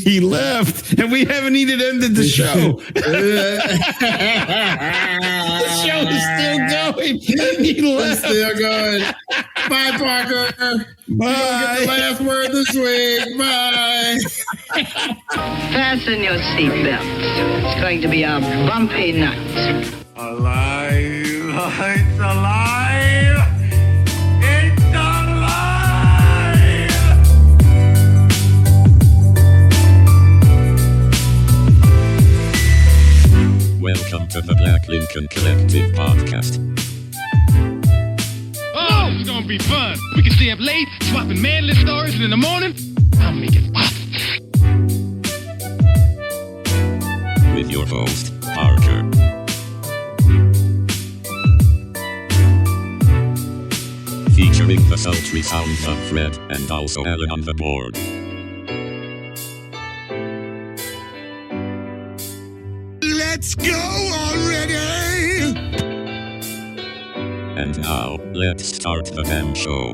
He left, and we haven't even ended the show. The show is still going. He left. It's still going. Bye, Parker. Bye. You get the last word this week. Bye. Fasten your seatbelts. It's going to be a bumpy night. Alive! It's alive! It's alive! Welcome to the Black Lincoln Collective podcast. Oh, it's gonna be fun. We can stay up late, swapping manly stories, and in the morning, I'll make it pop. With your host, Parker. Featuring the sultry sounds of Fred and also Alan on the board. Let's go already. And now, let's start the damn show.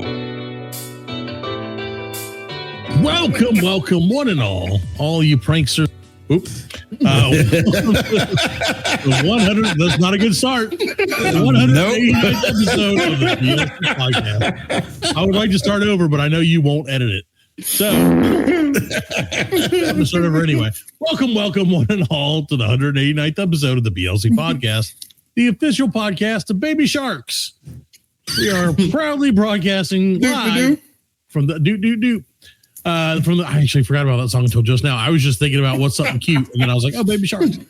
Welcome, one and all you pranksters. Oops. 100. That's not a good start. The 189th episode of the BLC podcast. I would like to start over, but I know you won't edit it. So I'm gonna start over anyway. Welcome, one and all, to the 189th episode of the BLC podcast, the official podcast of Baby Sharks. We are proudly broadcasting live from the I actually forgot about that song until just now. I was just thinking about what's something cute, and then I was like, oh, Baby Sharks.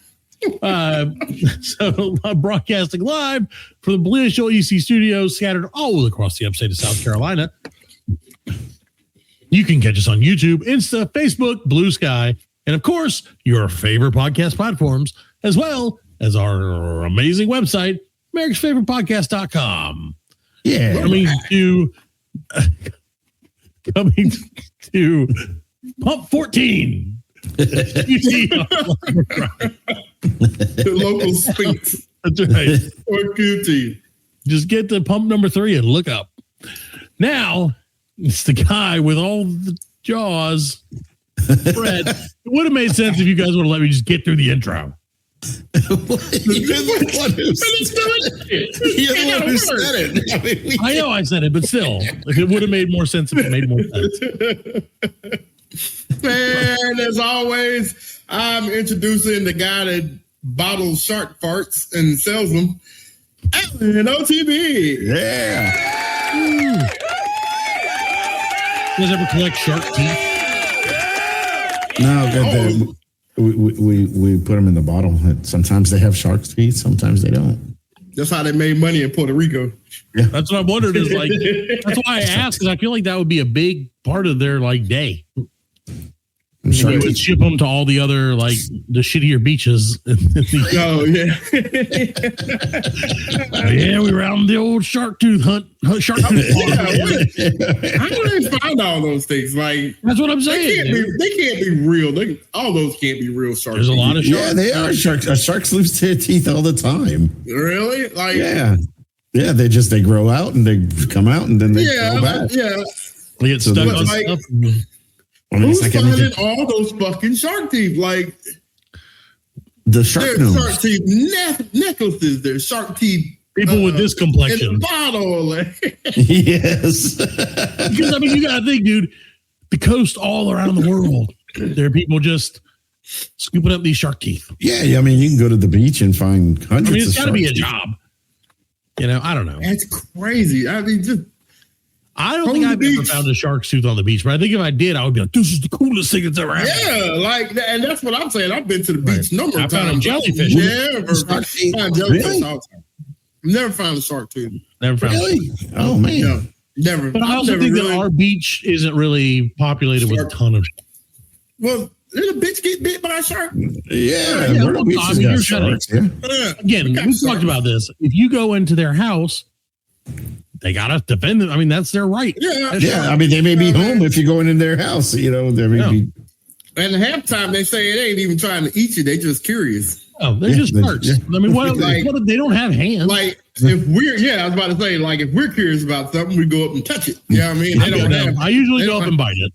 So broadcasting live from the Blunders EC studios scattered all across the upstate of South Carolina. You can catch us on YouTube, Insta, Facebook, Blue Sky, and of course, your favorite podcast platforms, as well as our amazing website, americsfavoritepodcast.com. Yeah. Coming to Pump 14. The local Sphinx. That's right. Or QT. Just get to pump number 3 and look up. Now, it's the guy with all the jaws. Fred, it would have made sense if you guys would have let me just get through the intro. You're the one who said it. I know I said it, but still, it would have made more sense if it made more sense. And as always, I'm introducing the guy that bottles shark farts and sells them. Alan OTB. Yeah. You guys ever collect shark teeth? No, we put them in the bottle. Sometimes they have shark's teeth, sometimes they don't. That's how they made money in Puerto Rico. Yeah, that's what I wondered. Is like that's why I asked, because I feel like that would be a big part of their like day. They would ship them to all the other like the shittier beaches. Oh yeah, yeah. We were out on the old shark tooth hunt. Shark tooth. How do they find all those things? Like that's what I'm saying. They can't be real. All those can't be real sharks. There's a lot of sharks. Yeah, they are sharks. Sharks lose their teeth all the time. Really? Like yeah. They grow out and they come out and then they go back. Yeah. They get stuck on like, stuff. Who's finding all those fucking shark teeth? Like the shark teeth necklaces. There's shark teeth. People with this complexion. In the bottle. Yes. Because I mean, you gotta think, dude. The coast all around the world, there are people just scooping up these shark teeth. Yeah. I mean, you can go to the beach and find hundreds. I mean, it's got to be a job. You know, I don't know. That's crazy. I mean, I don't think I've ever found a shark's tooth on the beach, but I think if I did, I would be like, this is the coolest thing that's ever happened. Yeah, like, and that's what I'm saying. I've been to the beach number of times. I found jellyfish. Jellyfish all the time. Never found a shark tooth. Never found it. Oh, man. No, never. But I also think that our beach isn't really populated with a ton of sharks. Well, did a bitch get bit by a shark? Yeah. Again, we've talked about this. If you go into their house, they gotta defend it. I mean, that's their right. Yeah. I mean, they may be home if you're going in their house. You know, they may be. And half the time they say it ain't even trying to eat you. They just curious. Oh, they're just sharks. I mean, what they don't have hands. Like if we're I was about to say, like if we're curious about something, we go up and touch it. You know what I mean? I usually go up and bite it.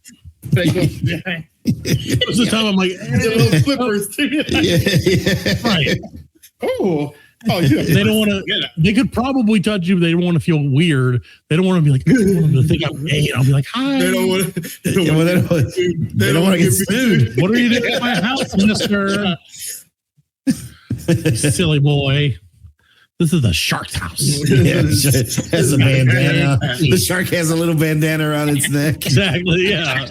Most of the time, I'm like, The little flippers. Yeah. right. Oh, yeah. They don't want to. They could probably touch you, but they don't want to feel weird. They don't want to be like, I don't want them to think I'm gay. I'll be like, hi. They don't want to. They don't want to get sued. What are you doing at my house, mister? Silly boy. This is the shark's house. Yeah, it has a bandana. The shark has a little bandana around its neck. Exactly. Yeah.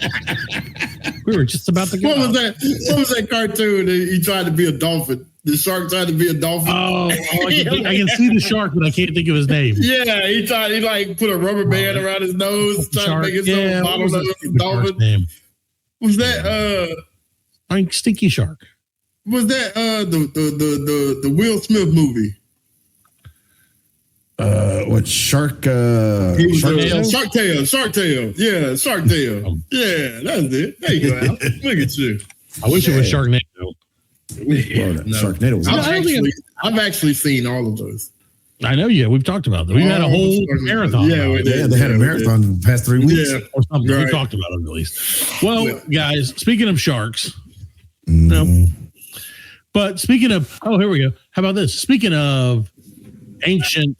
We were just about to go. What was that? What was that cartoon that he tried to be a dolphin? The shark tried to be a dolphin. Oh, I can see the shark, but I can't think of his name. Yeah, he like put a rubber band around his nose, trying to make himself bottle what was a the dolphin. name? Was that I think Stinky Shark. was that the Will Smith movie? What shark? Shark Tale. Yeah, Shark Tale. Yeah, that's it. There you go, Al. Look at you. I wish it was Sharknado. Sharknado was I've actually seen all of those. I know you. We've talked about that. We've had a whole marathon. Yeah, we did. Yeah, they had a marathon in the past 3 weeks. Yeah. Or something. Right. We talked about it at least. Well, guys, speaking of sharks, Mm-hmm. no. But speaking of, here we go. How about this? Speaking of ancient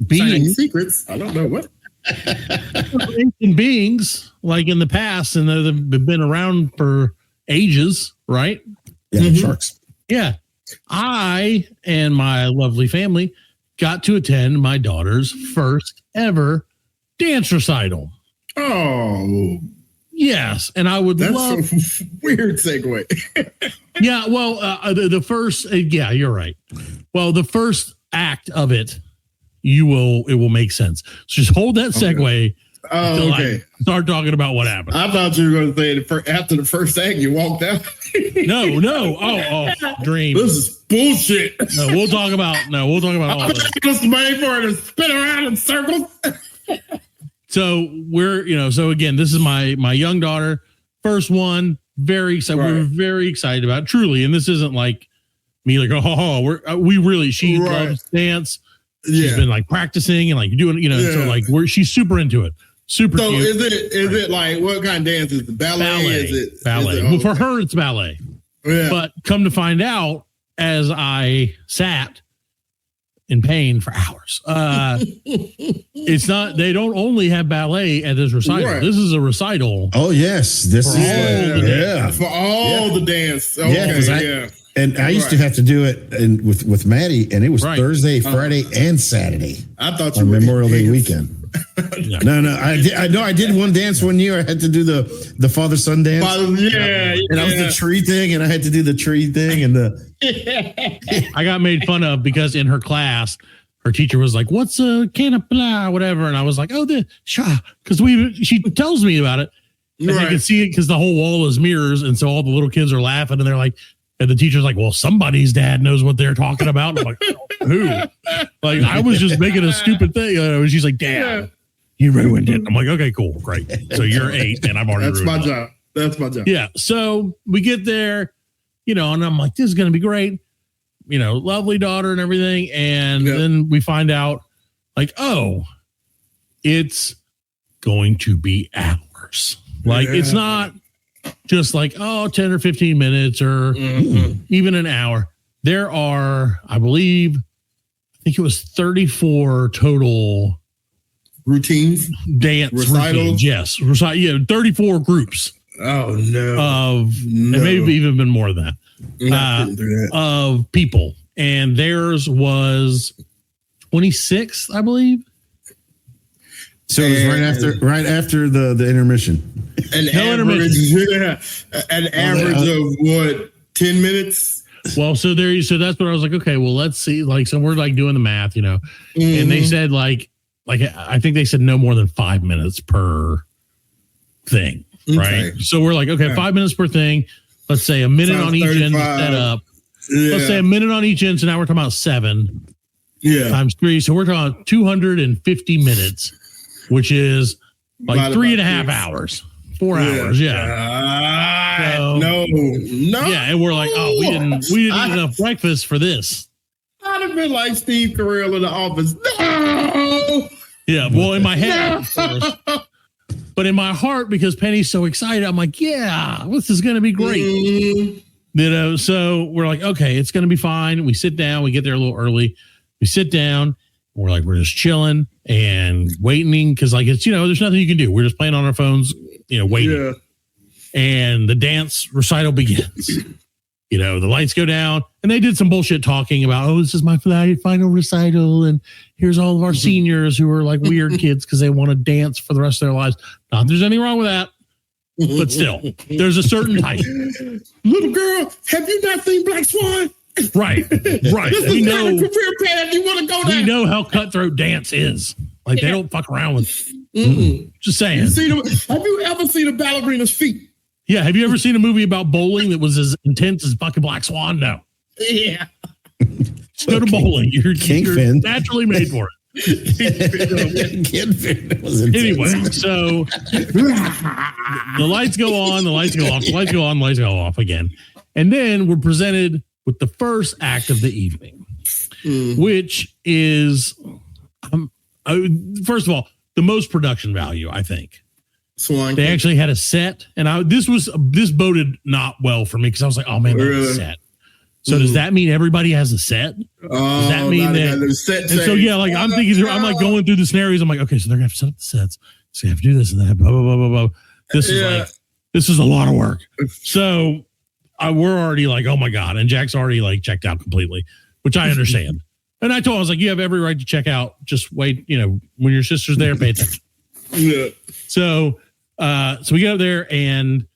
beings, Secrets. I don't know what. ancient beings, like in the past, and they've been around for ages, right? Yeah, sharks. Yeah. I and my lovely family got to attend my daughter's first ever dance recital. Oh, Yes. And I would that's love. a weird segue. Yeah. Well, the first, yeah, you're right. Well, the first act of it, it will make sense. So just hold that segue. Oh, okay. I start talking about what happened. I thought you were going to say after the first act, you walked out. No. Oh, dream. This is bullshit. No, we'll talk about all I'm this. just waiting for it to spin around in circles. So so again, this is my young daughter, first one, very excited. Right. We're very excited about it, truly. And this isn't like me like, she Right. loves dance. Yeah. She's been like practicing and like doing, so like she's super into it. Super So cute. is it like what kind of dance is it? Ballet? Is Ballet. it- Well, for her, it's ballet. Yeah. But come to find out, as I sat in pain for hours, it's not. They don't only have ballet at this recital. Right. This is a recital. Oh yes, this For all is the yeah. For all the dance. Okay, Yeah, 'cause yeah. And I used to Right. have to do it with Maddie, and it was Right. Thursday, Friday, and Saturday I thought you on were Memorial Day dance. weekend. Yeah. No, I did one dance one year. I had to do the father son dance, Yeah, and that was the tree thing, and I had to do the tree thing and the I got made fun of because in her class, her teacher was like, "What's a can of blah, whatever?" And I was like, "Oh, because she tells me about it, and Right. I can see it because the whole wall is mirrors, and so all the little kids are laughing, and they're like, and the teacher's like, "Well, somebody's dad knows what they're talking about." And I'm like, "Who?" Like I was just making a stupid thing. She's like, "Dad, you ruined it." I'm like, "Okay, cool, great." So you're 8, and I've already That's ruined my it. job. That's my job. Yeah. So we get there, and I'm like, this is going to be great. Lovely daughter and everything. And Yeah. then we find out like, oh, it's going to be hours. Like it's not just like, 10 or 15 minutes or even an hour. There are, I think it was 34 total Routines. dance Recitals? routines. Yes. 34 groups Oh no. of, and maybe even been more than that. I couldn't do that. Of people, and theirs was 26, I believe. So it was right after the intermission. An No average, intermission. an average of what? 10 minutes. Well, so that's what I was like. Okay, well, let's see. Like, so we're like doing the math, and they said like I think they said no more than 5 minutes per thing, right? Okay. So we're like, okay, 5 minutes per thing. Let's say a minute Sounds on each end to 35. set up. Yeah. Let's say a minute on each end. So now we're talking about 7 Yeah. times 3. So we're talking 250 minutes, which is like About 3.5 6. hours, 4 hours. Yeah. So- No. Yeah. And we're like, oh, we didn't eat enough breakfast for this. I'd have been like Steve Carell in the office. No. Yeah. Well, in my head, But in my heart, because Penny's so excited, I'm like, yeah, this is going to be great. Mhm. You know, so we're like, okay, it's going to be fine. We sit down, we get there a little early. We sit down, we're just chilling and waiting because, like, it's, you know, there's nothing you can do. We're just playing on our phones, you know, waiting. Yeah. And the dance recital begins. You know, the lights go down, and they did some bullshit talking about, oh, this is my final recital, and here's all of our seniors who are like weird kids because they want to dance for the rest of their lives. Not that there's anything wrong with that, but still, there's a certain type. Little girl, have you not seen Black Swan? Right. This We is not a know, career path you want to go we down. know how cutthroat dance is. Like, they don't fuck around with. Just saying. Have you ever seen a ballerina's feet? Yeah. Have you ever seen a movie about bowling that was as intense as fucking Black Swan? No. Yeah. Just go to bowling. You're Kingpin. naturally made for it. Kingpin was intense. Anyway, so the lights go on, the lights go off, the lights go on, the lights go off again. And then we're presented with the first act of the evening, which is, first of all, the most production value, I think. Swan. They actually had a set, and this boded not well for me because I was like, oh man, that's a set. So does that mean everybody has a set? Does that mean that? And so yeah, like I'm thinking, I'm like going through the scenarios. I'm like, okay, so they're gonna have to set up the sets. So you have to do this and that. Blah blah blah blah blah. This is a lot of work. So we're already like, oh my god, and Jack's already like checked out completely, which I understand. And I told him, I was like, you have every right to check out. Just wait, you know, when your sister's there, pay attention. Yeah. So we get up there and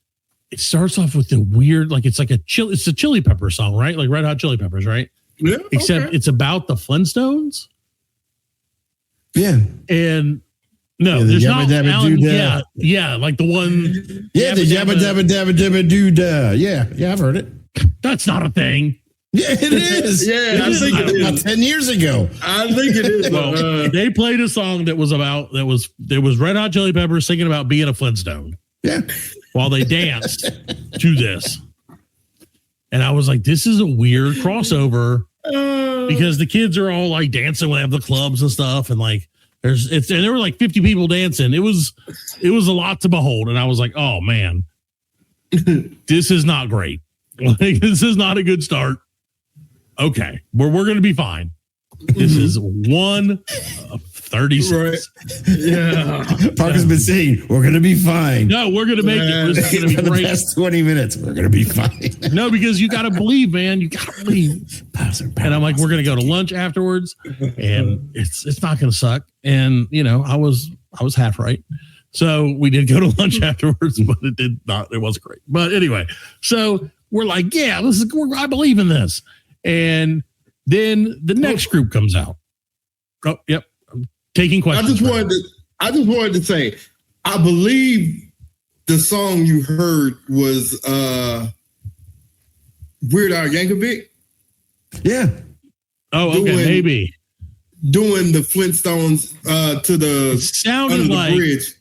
it starts off with the weird, like it's a Chili Pepper song, right? Like Red Hot Chili Peppers, right? Yeah. Except it's about the Flintstones. Yeah. And no, Yeah, the there's Yabba not Dabba Alan, Doo-dah. yeah, like the one. Yeah, the Yabba Dabba Dabba Dabba Doo-dah. Yeah, I've heard it. That's not a thing. Yeah, it is. Yeah, I think it is. About 10 years ago. I think it is. Well, they played a song that was Red Hot Chili Peppers singing about being a Flintstone. Yeah. While they danced to this. And I was like, this is a weird crossover because the kids are all like dancing when they have the clubs and stuff. And like, and there were like 50 people dancing. It was a lot to behold. And I was like, oh man, this is not great. Like, this is not a good start. Okay. We're going to be fine. This is 1 of 36. Right. Yeah. Parker's been saying, we're going to be fine. No, we're going to make it. This is going to For be the great. past 20 minutes, we're going to be fine. No, because you got to believe, man. You got to believe. And I'm like, we're going to go to lunch afterwards, and it's not going to suck. And you know, I was half right. So we did go to lunch afterwards, but it wasn't great. But anyway, so we're like, yeah, I believe in this. And then the next group comes out. Oh, yep. I'm taking questions. I just wanted to say, I believe the song you heard was Weird Al Yankovic. Yeah. Oh, okay, maybe. Doing the Flintstones to the sounded under like the bridge.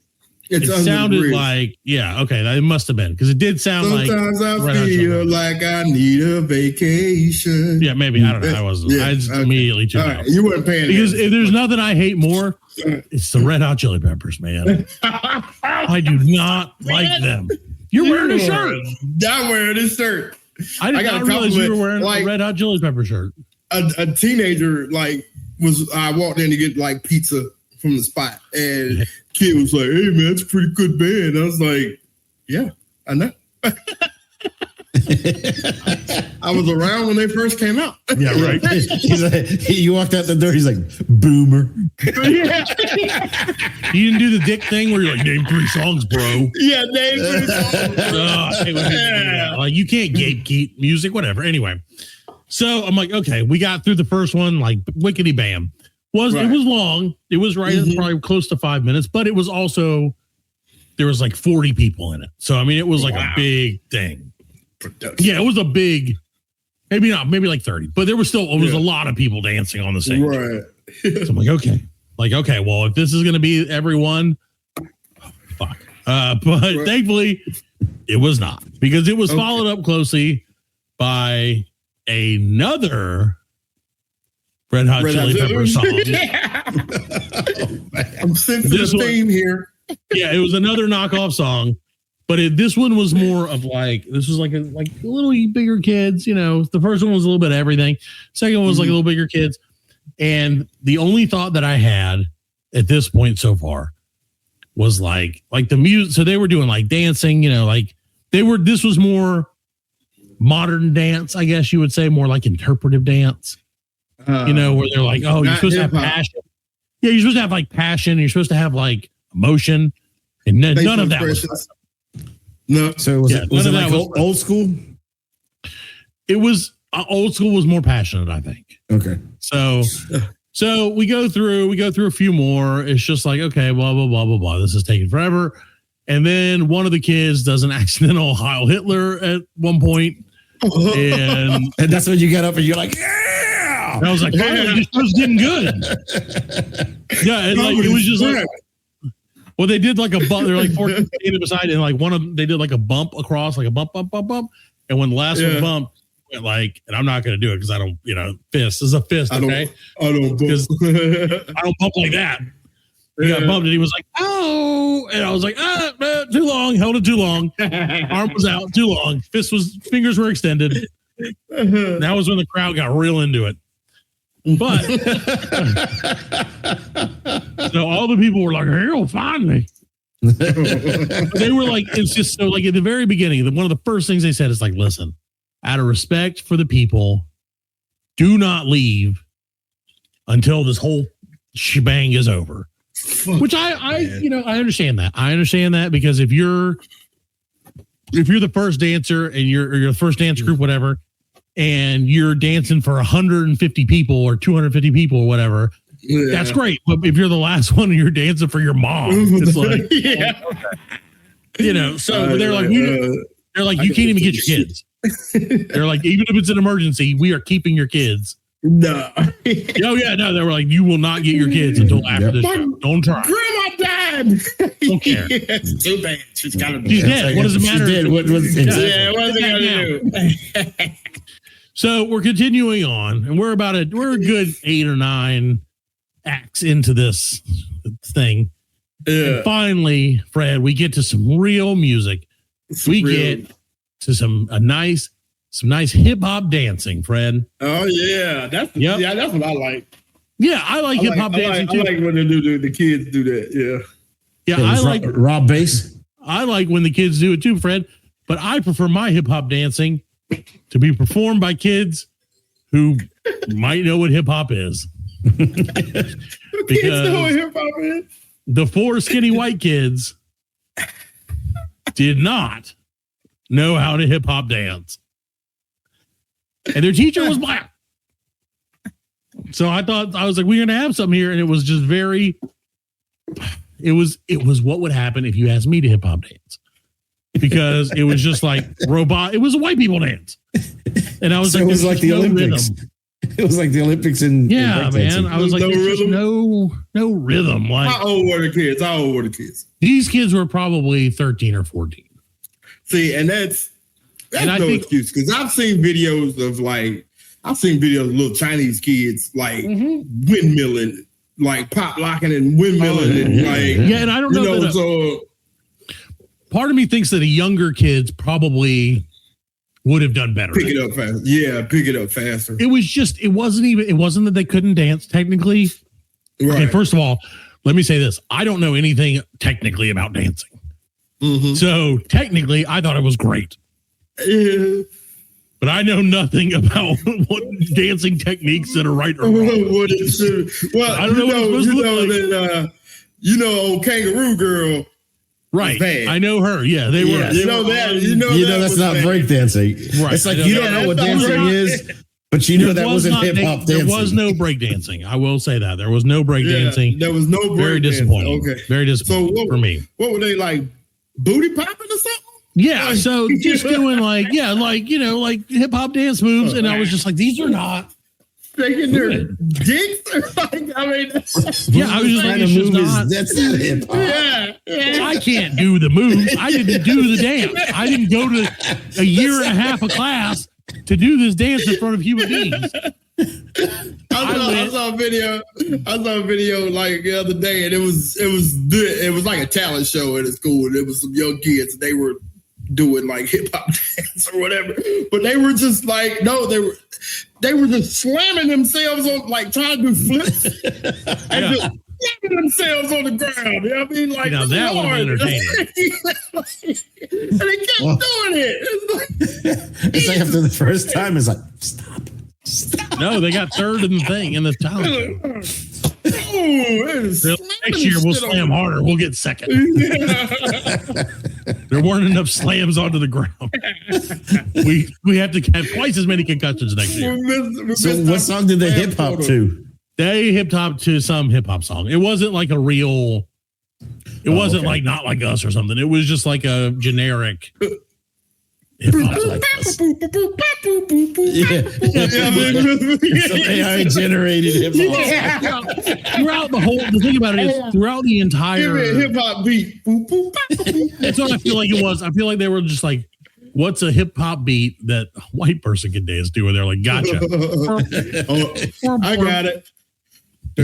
It sounded like, yeah, okay, it must have been because it did sound Sometimes like. I feel like I need a vacation. Yeah, maybe. I don't know. I wasn't. Yeah, I just okay. immediately tuned out. You weren't paying Because attention. if there's nothing I hate more, it's the Red Hot Chili Peppers, man. I do not like them. You're wearing a shirt. I'm wearing this shirt. I did not realize you were wearing a Red Hot Chili Pepper shirt. A teenager I walked in to get like pizza from the spot, and kid was like, "Hey man, it's a pretty good band." I was like, "Yeah, I know." I was around when they first came out. Yeah, right. He's like, you walked out the door. He's like, boomer. Yeah. You didn't do the dick thing where you're like, name 3 songs, bro. Yeah, name 3 songs. I hate when people do that. Like, you can't gatekeep music, whatever. Anyway, so I'm like, okay, we got through the first one, like wickety bam. It was long. It was probably close to 5 minutes, but it was also, there was like 40 people in it. So, I mean, it was like a big thing. Yeah, it was a big, maybe like 30, but there was still, it was a lot of people dancing on the stage. Right. So I'm like, okay, well, if this is going to be everyone, fuck. But thankfully it was not, because it was followed up closely by another Red Hot Chili Pepper song. I'm sensing a theme here. Yeah, it was another knockoff song, but this one was more of like this was like a little bigger kids. You know, the first one was a little bit of everything. Second one was like a little bigger kids, and the only thought that I had at this point so far was like the music. So they were doing like dancing. You know, like this was more modern dance, I guess you would say, more like interpretive dance. You know, where they're like, oh, you're supposed to have passion. Yeah, you're supposed to have like passion. You're supposed to have like emotion, and none of that was. No. So was it like old school? It was old school was more passionate, I think. Okay. So we go through a few more. It's just like, okay, blah, blah, blah, blah, blah. This is taking forever. And then one of the kids does an accidental Heil Hitler at one point. And that's when you get up and you're like, yeah. And I was like, finally, this show's getting good. Yeah, and like it was just like, well, they did like a bump. They're like 14 beside, and like one of them, they did like a bump across, like a bump. And when the last one bumped, went like, and I'm not going to do it because I don't, fist. This is a fist, okay? I don't bump like that. He got bumped, and he was like, oh, and I was like, too long, held it too long. Arm was out too long. Fingers were extended. That was when the crowd got real into it. But so all the people were like, "He'll find me." They were like, "It's just so like at the very beginning." One of the first things they said is like, "Listen, out of respect for the people, do not leave until this whole shebang is over." Which I understand that. I understand that because if you're the first dancer and you're the first dance group, whatever, and you're dancing for 150 people or 250 people or whatever, that's great. But if you're the last one and you're dancing for your mom, it's like, so they're like, you can't even get your kids. They're like, even if it's an emergency, we are keeping your kids. No. Oh yeah, no. They were like, you will not get your kids until after this show. Don't try. Grandma died. Don't care. It's too bad. She's dead. What does it matter? What is it gonna do? So we're continuing on, and we're a good 8 or 9 acts into this thing. Yeah. And finally, Fred, we get to some real music. Get to some nice hip hop dancing, Fred. Oh yeah, that's what I like. Yeah, I like hip hop dancing too. I like when the kids do that. Yeah, I like raw bass. I like when the kids do it too, Fred. But I prefer my hip hop dancing to be performed by kids who might know what hip hop is. Kids know what hip hop is. The 4 skinny white kids did not know how to hip hop dance. And their teacher was black. So I was like, we're going to have something here. And it was just it was what would happen if you asked me to hip hop dance. Because it was just like robot. It was a white people dance. And I was like, it was like the Olympics. Rhythm. It was like the Olympics in man. I was like, there's no rhythm. Like, how old were the kids? These kids were probably 13 or 14. See, and that's no excuse, because I've seen videos of little Chinese kids like windmilling, like pop locking and windmilling, and I don't know. So part of me thinks that the younger kids probably would have done better. Pick it up faster. Yeah, pick it up faster. It wasn't that they couldn't dance technically. Right. Okay, first of all, let me say this. I don't know anything technically about dancing. Mm-hmm. So technically, I thought it was great. But I know nothing about what dancing techniques that are right or wrong. Well, I don't know old Kangaroo Girl. Right. I know her. Yeah, they were. That's not breakdancing. Right. It's like you don't know what dancing is, but you know that wasn't hip hop dancing. There was no breakdancing. I will say that. There was no breakdancing. There was no breakdancing. Very disappointing. Okay. Very disappointing for me. What were they like? Booty popping or something? Yeah. So just doing like hip hop dance moves. And I was just like, these are not. Shaking their dicks. I mean, I was just like, that's not hip hop. Yeah. I can't do the moves. I didn't do the dance. I didn't go to a year and a half of class to do this dance in front of human beings. I saw a video. I saw a video like the other day, and it was like a talent show at a school, and it was some young kids, and they were doing like hip hop dance or whatever, but they were just like, no, they were just slamming themselves on, like trying to do flips and just slamming themselves on the ground. You know what I mean? Like, now that was entertaining. And they kept doing it. It's like after the first time, it's like, stop. No, they got third in the thing in the talent show. Next year we'll slam harder. We'll get second. There weren't enough slams onto the ground. We have to have twice as many concussions next year. So what song did they hip hop to? They hip hop to some hip hop song. It wasn't like a real. It wasn't like Not Like Us or something. It was just like a generic hip hop like us. Some AI generated hip hop. Throughout the thing about it is throughout the entire hip hop beat. That's what I feel like it was. I feel like they were just like, what's a hip hop beat that a white person can dance to? And they're like, gotcha. I got it. Oh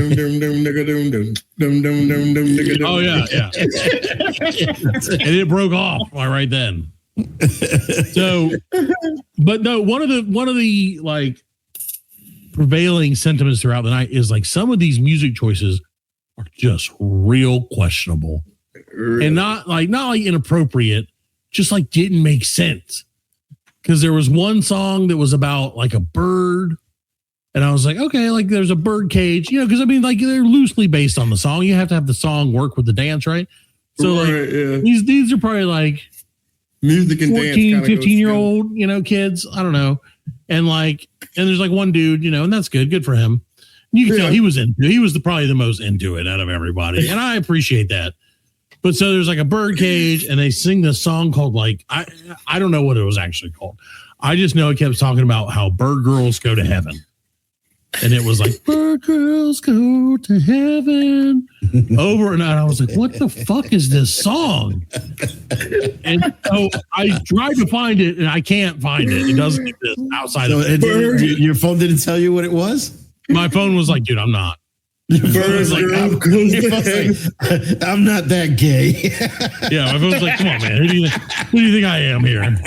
yeah. And it broke off right then. So, but no, one of the like prevailing sentiments throughout the night is like some of these music choices are just real questionable, and not like inappropriate, just like didn't make sense. Because there was one song that was about like a bird, and I was like, okay, like there's a bird cage, you know, because I mean, like they're loosely based on the song. You have to have the song work with the dance, right? So these are probably like music and 14, dance 15-year-old, you know, kids. I don't know. And there's like one dude, you know, and that's good for him. You can tell he was probably the most into it out of everybody. And I appreciate that. But so there's like a bird cage, and they sing this song called like, I don't know what it was actually called. I just know it kept talking about how bird girls go to heaven. And it was like, bird girls go to heaven over and out. I was like, what the fuck is this song? And so I tried to find it, and I can't find it. It doesn't exist outside of it. Your phone didn't tell you what it was? My phone was like, dude, I'm not. I'm not that gay. Yeah, my phone's like, come on, man. Who do you think I am here? Let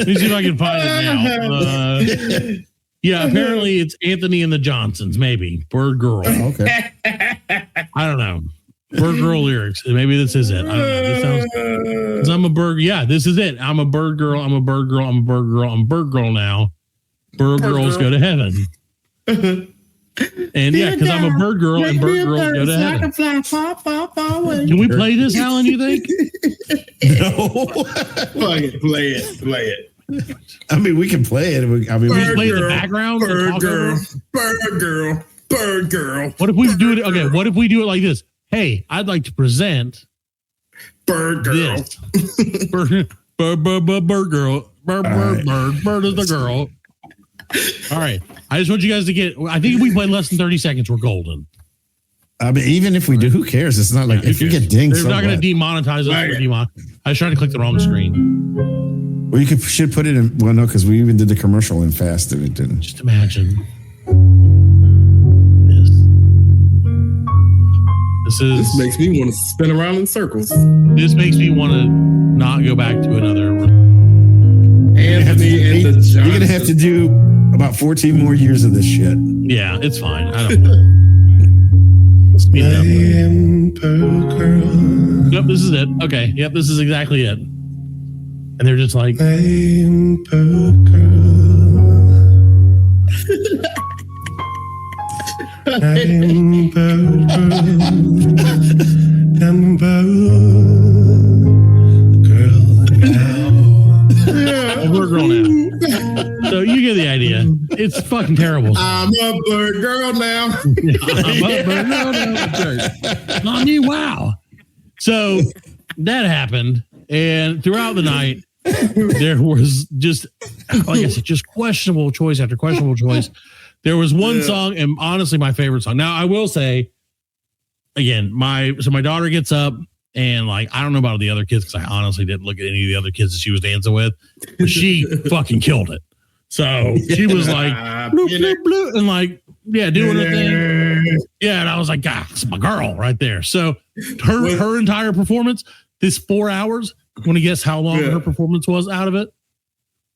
me see if I can find it now. Yeah, apparently it's Anthony and the Johnsons, maybe. Bird Girl. Oh, okay. I don't know. Bird Girl lyrics. Maybe this is it. I don't know. This sounds, I'm a bird. Yeah, this is it. I'm a bird girl. I'm a bird girl. I'm a bird girl. I'm a bird girl now. Bird girls go to heaven. And yeah, because I'm a bird girl and bird girls go to heaven. Can we play this, Alan, you think? No. Play it. I mean, we can play it. We can play the background. Bird girl. What if we do it? Okay, what if we do it like this? Hey, I'd like to present Bird girl. This. Bird girl. Bird is the girl. All right. I just want you guys to get. I think if we play less than 30 seconds, we're golden. I mean, even if we do, who cares? It's not like if you get dinged. They're not going to demonetize us. I was trying to click the wrong screen. Well, should put it in. Well, no, because we even did the commercial in fast and it didn't. Just imagine this makes me want to spin around in circles. This makes me want to not go back to another. Anthony and the Johnsons. You're gonna have to do about 14 more years of this shit. Yeah, it's fine. I don't know. Speed it up. Yep, this is it. Okay. Yep, this is exactly it. And they're just like, I'm bird girl now. So you get the idea. It's fucking terrible. I'm a bird girl now. I'm a bird girl now. I mean, wow. So that happened. And throughout the night, there was just, like I said, just questionable choice after questionable choice. There was one song, and honestly, my favorite song. Now, I will say, again, my daughter gets up, and like, I don't know about the other kids because I honestly didn't look at any of the other kids that she was dancing with, but she fucking killed it. So she was like, bloop, bloop, bloop, and like, yeah, doing her thing. Yeah, and I was like, God, it's my girl right there. So her entire performance, this 4 hours, want to guess how long her performance was out of it?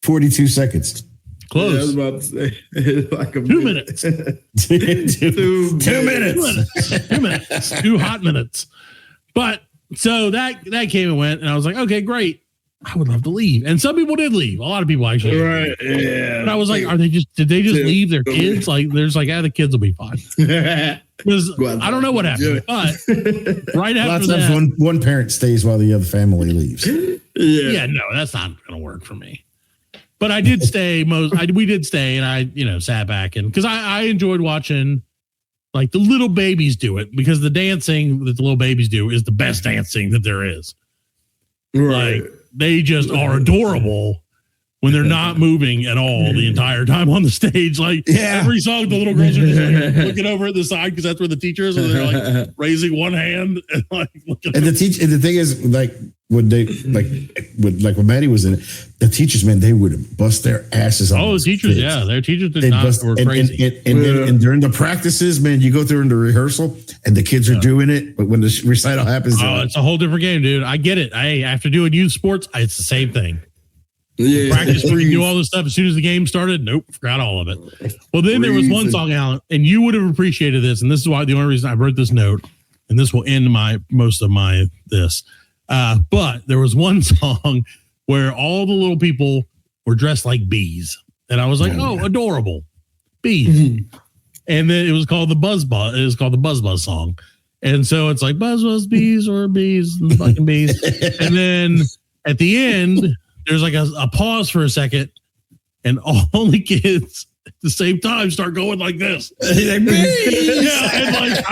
42 seconds. Close. Yeah, I was about to say like 2 minutes. 2 minutes. 2 minutes. 2 hot minutes. But so that came and went, and I was like, okay, great. I would love to leave. And some people did leave. A lot of people actually. Right. Yeah. But I was like, did they just leave their kids? Like, there's like, the kids will be fine. Because I don't know what happened. But right after that. One parent stays while the other family leaves. Yeah, no, that's not going to work for me. But I did stay we did stay, and I, sat back, and because I enjoyed watching like the little babies do it, because the dancing that the little babies do is the best dancing that there is. Right. Like, they just are adorable when they're not moving at all the entire time on the stage. Like every song, the little girls are just like looking over at the side because that's where the teacher is, and they're like raising one hand and like looking. And the thing is, like when they when Maddie was in it, the teachers, man, they would bust their asses on. Oh, the teachers, their teachers were crazy. And during the practices, man, you go through in the rehearsal, and the kids are doing it, but when the recital happens, it's a whole different game, dude. I get it. After doing youth sports, it's the same thing. Yeah. Practice where you do all this stuff. As soon as the game started, nope, forgot all of it. Well, then there was one song, Alan, and you would have appreciated this, and this is why the only reason I wrote this note, and this will end most of my this. But there was one song where all the little people were dressed like bees, and I was like, "Oh, adorable bees!" Mm-hmm. And then it was called the Buzz Buzz. It was called the Buzz Buzz song, and so it's like Buzz Buzz bees or bees and fucking bees, and then at the end. There's like a pause for a second, and all the kids at the same time start going like this. Like, yeah, and like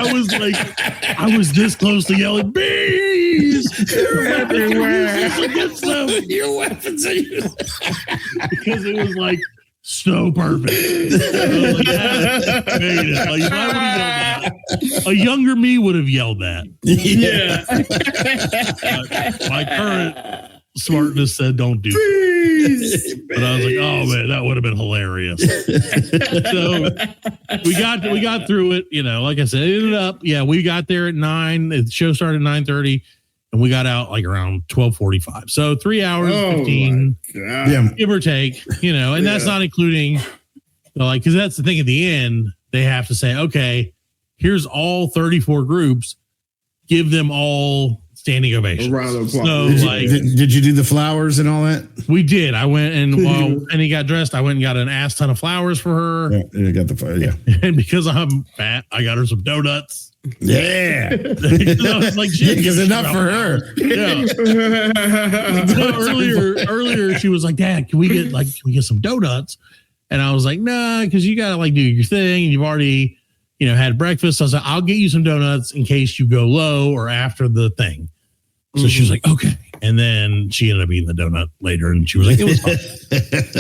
I was this close to yelling, bees! They're everywhere. Your weapons are used. Because it was like so perfect. I was like, made it. Like, if I would have yelled that, a younger me would have yelled that. Yeah. My current smartness said don't do that. But I was like, oh man, that would have been hilarious. So we got through it, like I said, it ended up, we got there at 9. The show started at 9:30, and we got out like around 12:45. So 3 hours, 15, give or take, and that's not including because that's the thing at the end, they have to say, okay, here's all 34 groups, give them all standing ovation. So, did you do the flowers and all that? We did. I went and while he got dressed, I went and got an ass ton of flowers for her. Yeah, you got the And because I'm fat, I got her some donuts. Yeah, I was like, shit, because enough for her. Yeah. So earlier, she was like, Dad, can we get some donuts? And I was like, nah, because you gotta do your thing, and you've already had breakfast. So I was like, I'll get you some donuts in case you go low or after the thing. So she was like, okay. And then she ended up eating the donut later, and she was like, it was fun.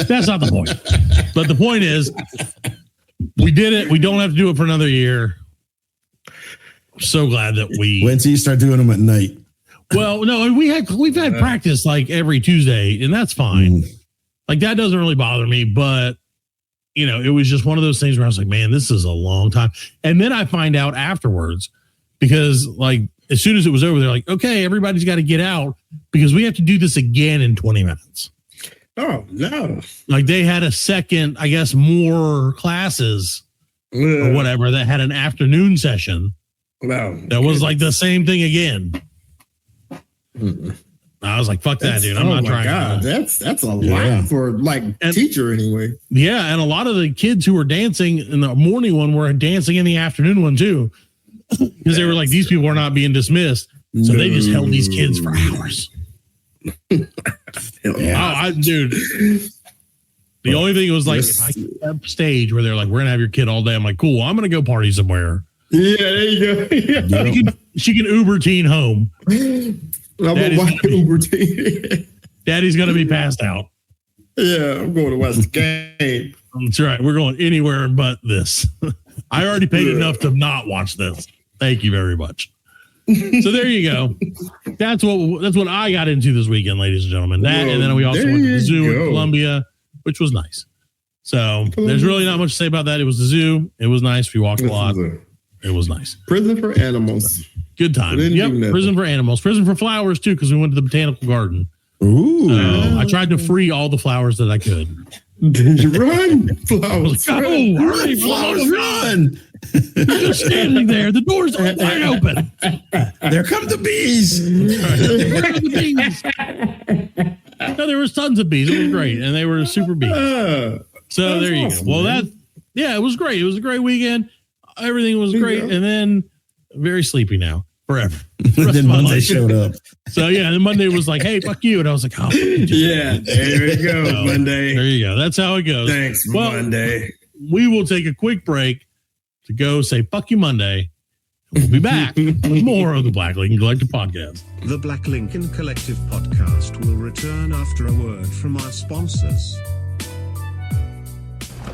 That's not the point. But the point is, we did it. We don't have to do it for another year. I'm so glad that we wait until you start doing them at night. Well, no, we've had practice like every Tuesday, and that's fine. Like that doesn't really bother me, but it was just one of those things where I was like, man, this is a long time. And then I find out afterwards, because as soon as it was over, they're like, okay, everybody's got to get out because we have to do this again in 20 minutes. Oh, no. Like they had a second, I guess, more classes or whatever that had an afternoon session. No. That was like the same thing again. I was like, fuck that, dude. I'm not trying. God, that's a lot for teacher anyway. Yeah. And a lot of the kids who were dancing in the morning one were dancing in the afternoon one too. Because they were like, these people are not being dismissed. So they just held these kids for hours. Dude. The only thing was if I get up stage where they're like, we're going to have your kid all day. I'm like, cool, I'm going to go party somewhere. Yeah, there you go. Yeah. She can Uber teen home. Daddy's going to be passed out. Yeah, I'm going to watch the game. That's right. We're going anywhere but this. I already paid enough to not watch this. Thank you very much. So there you go. That's what I got into this weekend, ladies and gentlemen. And then we also went to the zoo in Columbia, which was nice. So there's really not much to say about that. It was the zoo. It was nice. We walked a lot. It was nice. Prison for animals. Good time. Yep. Prison for animals. Prison for flowers too, because we went to the botanical garden. Ooh. I tried to free all the flowers that I could. Did you run? Flowers. Oh, hurry, flowers, run! You're just standing there. The doors are wide open. There come the bees. Where are the bees? No, there was tons of bees. It was great, and they were super bees. So there you awesome, go. Well, man. it was great. It was a great weekend. Everything was great, and then very sleepy now forever. Then Monday showed up. So yeah, and then Monday was like, "Hey, fuck you," and I was like, "Oh, yeah, there you go, so, Monday. There you go. That's how it goes." Thanks, Monday. We will take a quick break to go say "fuck you, Monday." We'll be back with more of the Black Lincoln Collective podcast. The Black Lincoln Collective podcast will return after a word from our sponsors.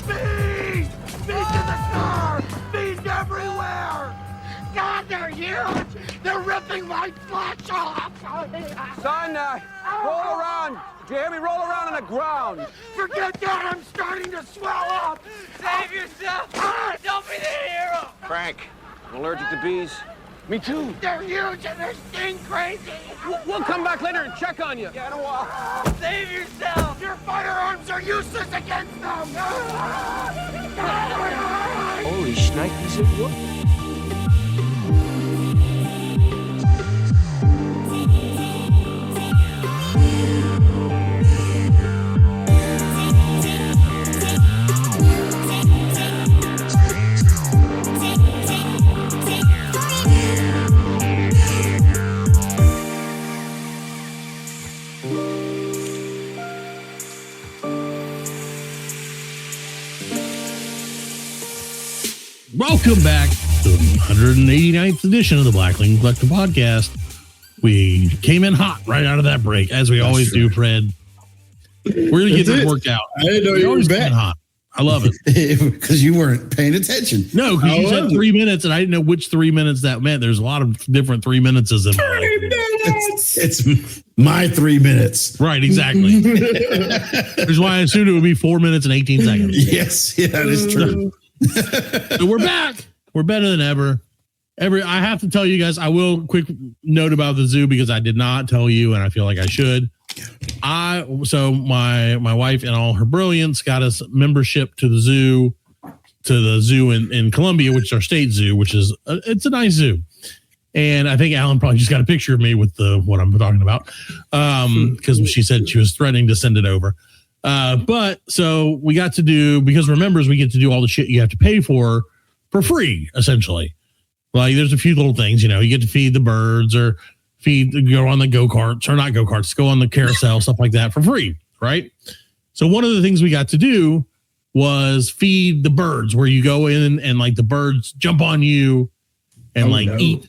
Bees! Bees in the car! Bees everywhere! God, they're huge! They're ripping my flesh off! Son, roll around. Do you hear me? Roll around on the ground. Forget that! I'm starting to swell up! Save yourself! Don't be the hero! Frank, I'm allergic to bees. Me too. They're huge and they're sting crazy! We'll come back later and check on you. Yeah, in a while. Save yourself! Your firearms are useless against them! Holy shnikes, it worked. Welcome back to the 189th edition of the Black Lincoln Collective podcast. We came in hot right out of that break, as we always do, Fred. We're going to get this worked out. I didn't know you were back. Hot. I love it. Because you weren't paying attention. No, because you said 3 minutes, and I didn't know which 3 minutes that meant. There's a lot of different 3 minutes in my life. It's my 3 minutes. Right, exactly. Which is why I assumed it would be 4 minutes and 18 seconds. Yes, yeah, that is true. So we're back. We're better than ever. I have to tell you guys, I will quick note about the zoo because I did not tell you, and I feel like I should. So my wife and all her brilliance got us membership to the zoo in Columbia, which is our state zoo, which is it's a nice zoo. And I think Alan probably just got a picture of me with what I'm talking about, because she said she was threatening to send it over. But so we got to do, because we're members, we get to do all the shit you have to pay for free, essentially. Like there's a few little things, you get to feed the birds or go on the go-karts, or not go-karts, go on the carousel, stuff like that for free, right? So one of the things we got to do was feed the birds, where you go in and like the birds jump on you and eat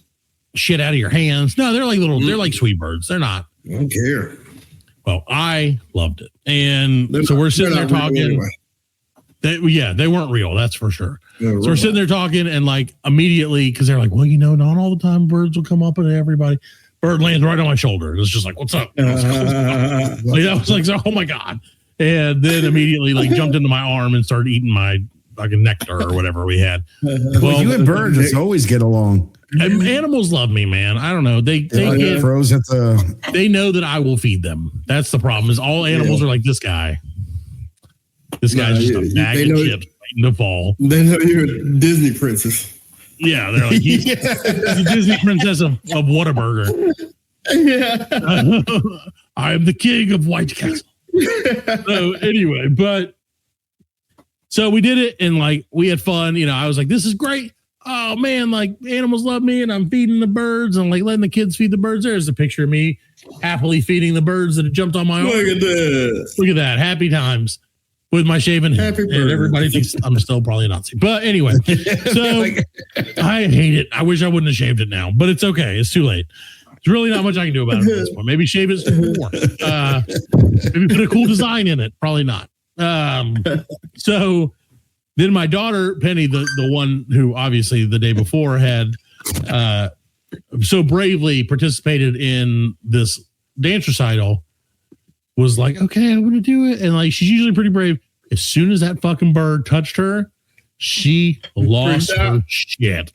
shit out of your hands. No, they're like they're like sweet birds. They're not. I don't care. Well, I loved it. And so we're sitting there talking. They weren't real. That's for sure. So we're sitting there talking, and like immediately, because they're like, well, not all the time birds will come up at everybody. Bird lands right on my shoulder. It was just like, what's up? I was like, oh my God. And then immediately jumped into my arm and started eating my fucking nectar or whatever we had. Well, you and birds just always get along. Animals love me, man. I don't know. They froze at the. They know that I will feed them. That's the problem. Is all animals are like this guy. This guy's just a bag of chips waiting to fall. They know you're a Disney princess. Yeah, they're like he's the Disney princess of Whataburger. Yeah, I am the king of White Castle. So anyway, so we did it, and we had fun. I was like, this is great. Oh man, animals love me, and I'm feeding the birds and letting the kids feed the birds. There's a picture of me happily feeding the birds that had jumped on my arm. Look at this. Look at that. Happy times with my shaven head. And everybody thinks I'm still probably a Nazi. But anyway, so I hate it. I wish I wouldn't have shaved it now, but it's okay. It's too late. There's really not much I can do about it at this point. Maybe shave it some more. Maybe put a cool design in it. Probably not. So then my daughter, Penny, the one who obviously the day before had so bravely participated in this dance recital, was like, okay, I'm going to do it. And she's usually pretty brave. As soon as that fucking bird touched her, she lost her shit.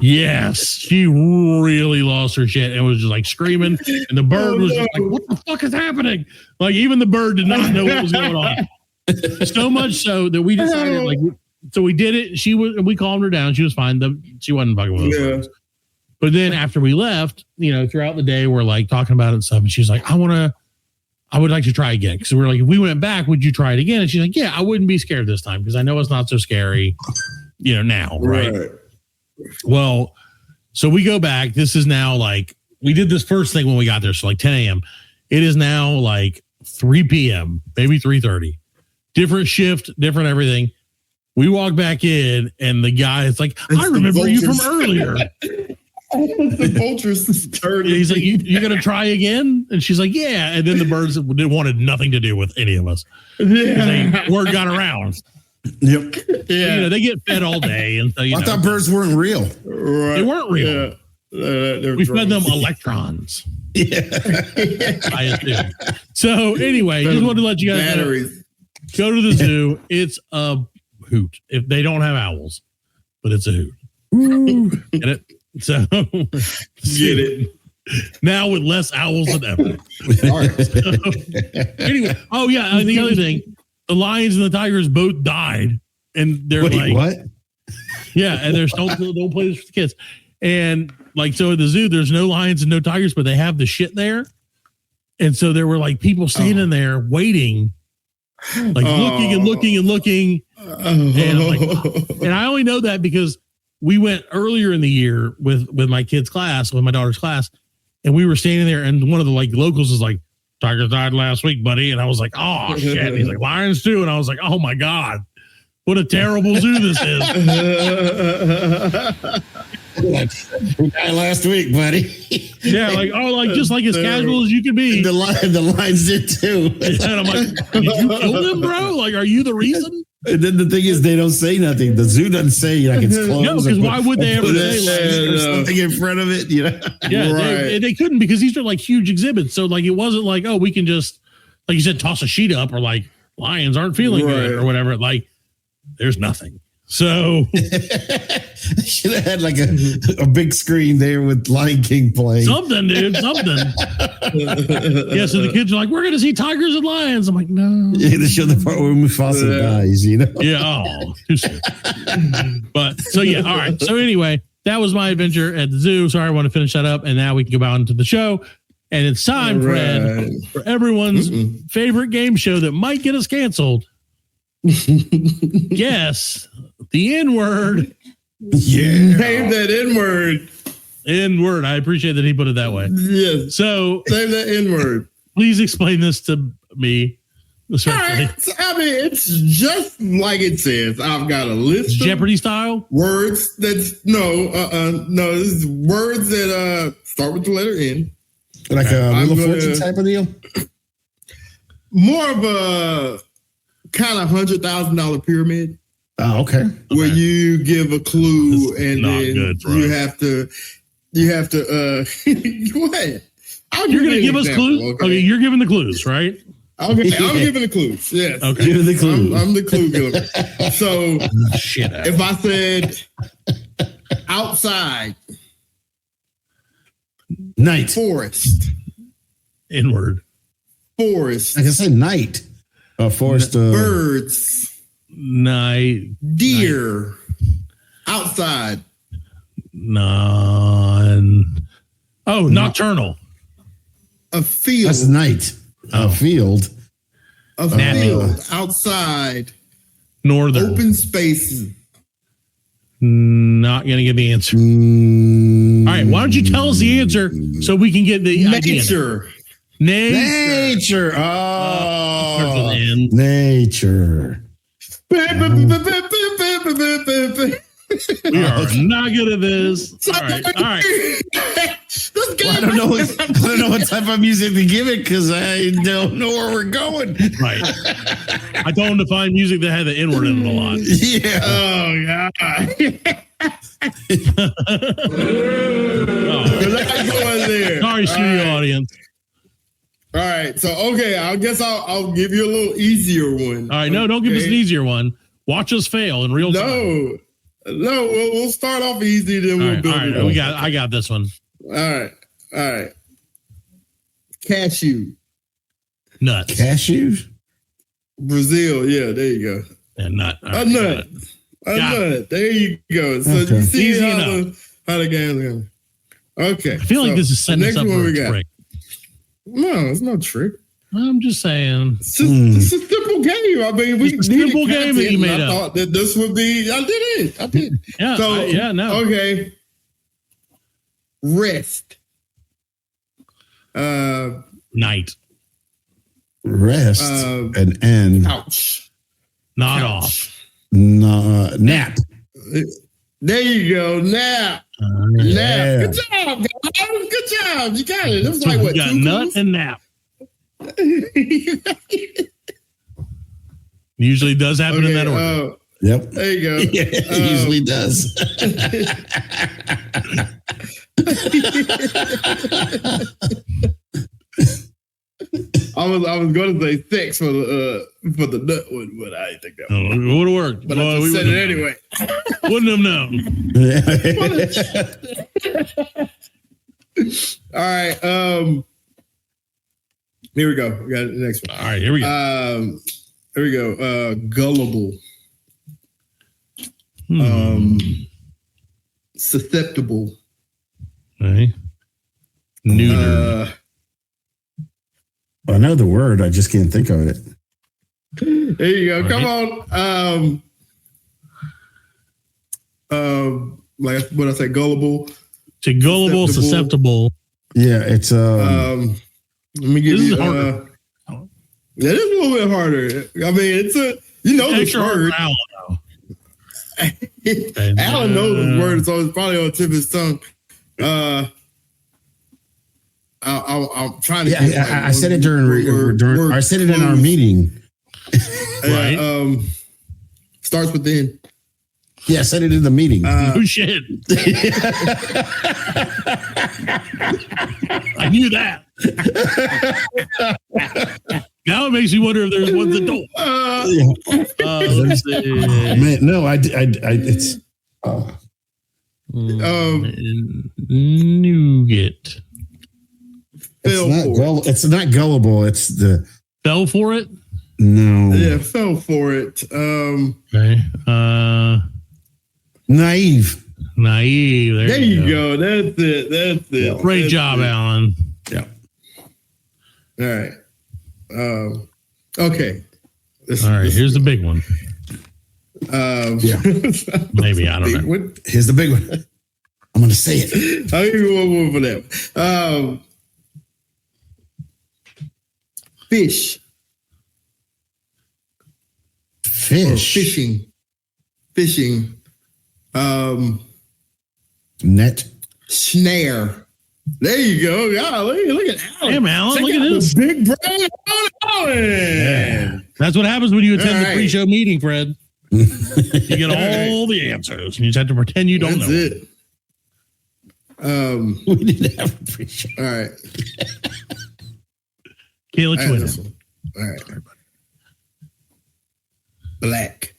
Yes, she really lost her shit and was just like screaming. And the bird was just like, what the fuck is happening? Like, even the bird did not know what was going on. So much so that we decided, like, so we did it. We calmed her down. She was fine. She wasn't fucking with us. But then after we left, throughout the day, we're like talking about it and stuff. And she's like, I would like to try again. Because we're like, if we went back, would you try it again? And she's like, yeah, I wouldn't be scared this time because I know it's not so scary, now. Right. Well, so we go back. This is now like, we did this first thing when we got there. So like 10 a.m. It is now like 3 p.m., maybe 3:30. Different shift, different everything. We walk back in and the guy is like, I remember you from earlier. The vultures turning. He's like, you going to try again? And she's like, yeah. And then the birds wanted nothing to do with any of us. Yeah. Word got around. Yep. Yeah. They get fed all day. And so, I thought birds weren't real. Right. They weren't real. Yeah. We fed them electrons. Yeah. I assume. So anyway, just wanted to let you guys know, go to the zoo. It's a hoot. If they don't have owls, but it's a hoot. Get it? So get it. Now with less owls than ever. So, anyway, the other thing, the lions and the tigers both died, and they're what? Yeah, and they're don't play this for the kids. And like, so at the zoo, there's no lions and no tigers, but they have the shit there. And so there were like people standing there waiting, like looking and looking and looking. And I only know that because we went earlier in the year with my kid's class, with my daughter's class, and we were standing there, and one of the like locals was like, "Tigers died last week, buddy," and I was like, "Oh shit!" And he's like, "Lions too," and I was like, "Oh my god, what a terrible zoo this is." We died last week, buddy. Yeah, just like as casual as you can be. The lions did too. And I'm like, did you kill them, bro? Like, are you the reason? And then the thing is, they don't say nothing. The zoo doesn't say like it's closed. No, because why would they ever say there's something in front of it? Yeah, right. They couldn't, because these are like huge exhibits. So like, it wasn't like, oh, we can just, like you said, toss a sheet up, or like lions aren't feeling good or whatever. Like, there's nothing. So should have had like a big screen there with Lion King playing. Something, dude, something. Yeah, so the kids are like, we're going to see tigers and lions. I'm like, no. Yeah, they show the part where Mufasa dies, Yeah, too soon. But so yeah, all right. So anyway, that was my adventure at the zoo. Sorry, I want to finish that up, and now we can go out into the show. And it's time, Fred, for everyone's favorite game show that might get us canceled. Yes, the N-word. Yeah, name that N-word. N-word. I appreciate that he put it that way. Yes. So name that N-word. Please explain this to me. Right. I mean, it's just like it says. I've got a list Jeopardy style words. That's no. This is words that start with the letter N. Like a Wheel of Fortune type of deal. More of a kind of $100,000 pyramid. Oh, okay. Where you give a clue and then you have to what? You're going to give us clues? Okay, you're giving the clues, right? Okay, I'm giving the clues. Yes. Okay. Give the clues. I'm the clue giver. So shit. If I said outside, night, forest, inward, forest. I can say night. Forest, birds, night, deer, outside, nocturnal, a field. That's night. A field, outside, northern, open space. Not gonna give the answer. All right, why don't you tell us the answer so we can get the nature. Idea? Nature. Oh, nature. We are not good at this. All right. Well, I don't know what type of music to give it because I don't know where we're going. Right. I told him to find music that had the N-word in it a lot. Yeah. Oh God. Sorry, studio audience. All right. So, okay. I guess I'll give you a little easier one. All right. No, don't give us an easier one. Watch us fail in real time. No, we'll start off easy, then we'll build it up. I got this one. All right. Cashew. Nuts. Cashews? Brazil. Yeah, there you go. Yeah, nut. A nut. There you go. So you see how the game's going. Okay. I feel like this is setting us up for a trick. No, it's no trick. I'm just saying. It's a simple game. I mean, it's a simple game that you made up. I thought that this would be. I did. Yeah. No. Okay. Rest. Night. Rest. An end. Ouch. Not off. Nap. There you go. Nap. Yeah. Good job, guys. Good job. You got it. It was like what? You got nut and nap. Usually does happen in that order. Yep. There you go. Yeah, it usually does. I was going to say six for the nut one, but I didn't think that would have worked. But I just said it anyway. Wouldn't have known. All right. Here we go. We got the next one. All right, here we go. Here we go. Gullible. Susceptible. Okay. Neuter. I know the word. I just can't think of it. There you go. Come on. Like what I said, gullible. To gullible, susceptible. Yeah, it's let me give you. That is a little bit harder. I mean, it's this word. Alan knows this word, so it's probably on the tip of his tongue. I'm trying to. Yeah, I said it during. I said it in our meeting. Right. Starts with the N. Yeah, I said it in the meeting. Oh shit! I knew that. Now it makes me wonder if there's ones that don't. Let's see. Man, no, it's nougat. It's not gullible. It's the fell for it. No. Yeah, fell for it. Okay. Naive. There you go. That's it. Great job, Alan. Yeah. All right. Okay. All right. Here's the big one. Yeah. Maybe I don't know. Here's the big one. I'm going to say it. I'll give you one more for that. Fish. Fishing. Net. Snare. There you go. Golly, look at Alan. Damn, Alan, Check look at out this. the big brain on Alan. Yeah. That's what happens when you attend the pre-show meeting, Fred. You get all the answers, and you just have to pretend you don't know. That's it. We didn't have a pre-show. All right. Kayla Twin. All right. Black.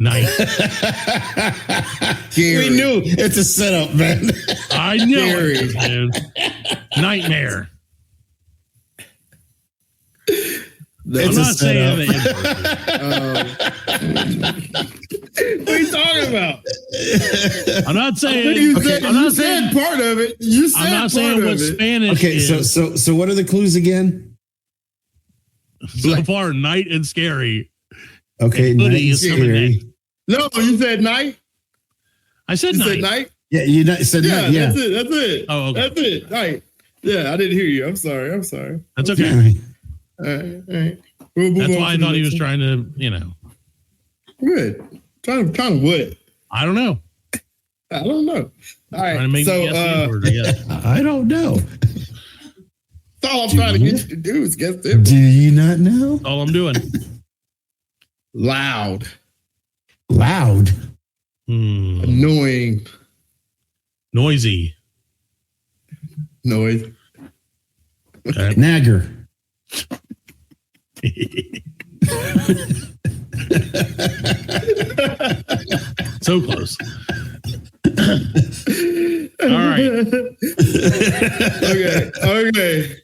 Nice. We knew it's a setup, man. I know it, dude. Nightmare. I'm not saying that. What are you talking about? I'm not saying. I'm not saying part of it. You said I'm not saying what Spanish is. So what are the clues again? So far, night and scary. Okay, night and scary. No, you said night. I said night. Said night. Yeah, you said night. Yeah, that's it. Oh, okay. That's it. Night. Yeah, I didn't hear you. I'm sorry. That's okay. All right. That's why I thought he was trying to, Good. Trying to what? I don't know. All right. Trying to make me guess the word, I guess. I don't know. That's all I'm trying to get you to do is guess it. Do you not know? That's all I'm doing. Loud. Annoying. Noisy. Noise. Okay. Nagger. So close. All right. Okay.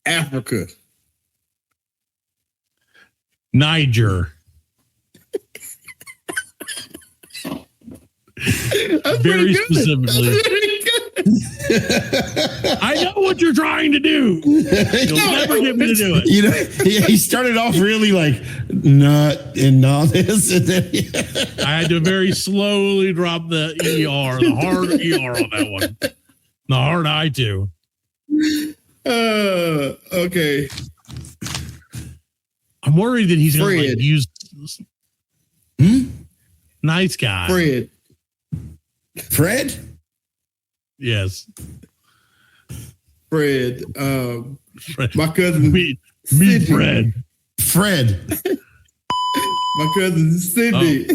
Africa. Niger. Very specifically. I know what you're trying to do. You'll never get me to do it. You know, he started off really like nut and all this, and then I had to very slowly drop the ER, the hard ER on that one. The hard I too. Okay. I'm worried that he's going to like use. Nice guy. Fred? Yes. Fred. Fred. My cousin. Meet Fred. Fred. My cousin Cindy.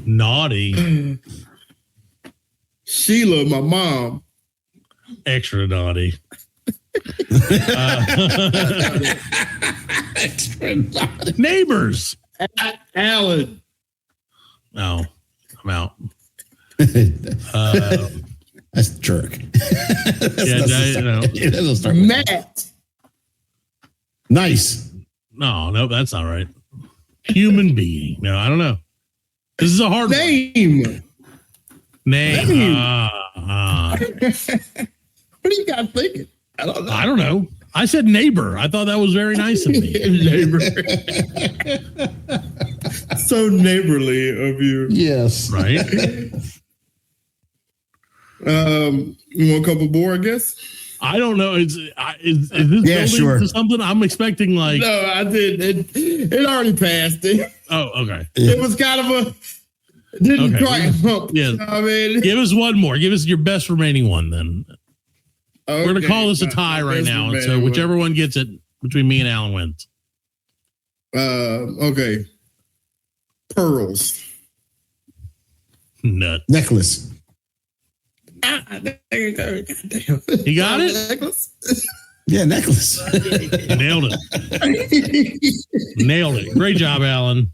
Naughty. Sheila, my mom. Extra naughty. Neighbors. Alan. No, I'm out. That's jerk. Matt. Nice. No, that's not right. Human being. No, I don't know. This is a hard name. Name. What do you guys thinking? I don't know. I said neighbor. I thought that was very nice of me. Neighbor. So neighborly of you. Yes. Right. You want a couple more, I guess? I don't know. Is this building sure. to something? I'm expecting like. No, I did. It already passed it. Oh, okay. It was kind of a. Didn't quite hump. Yeah. I mean, give us one more. Give us your best remaining one then. Okay. We're going to call this a tie right now. And so whichever one gets it between me and Alan wins. Okay. Pearls. Nut. Necklace. You got it? Necklace? Yeah, necklace. Nailed it. Nailed it. Great job, Alan.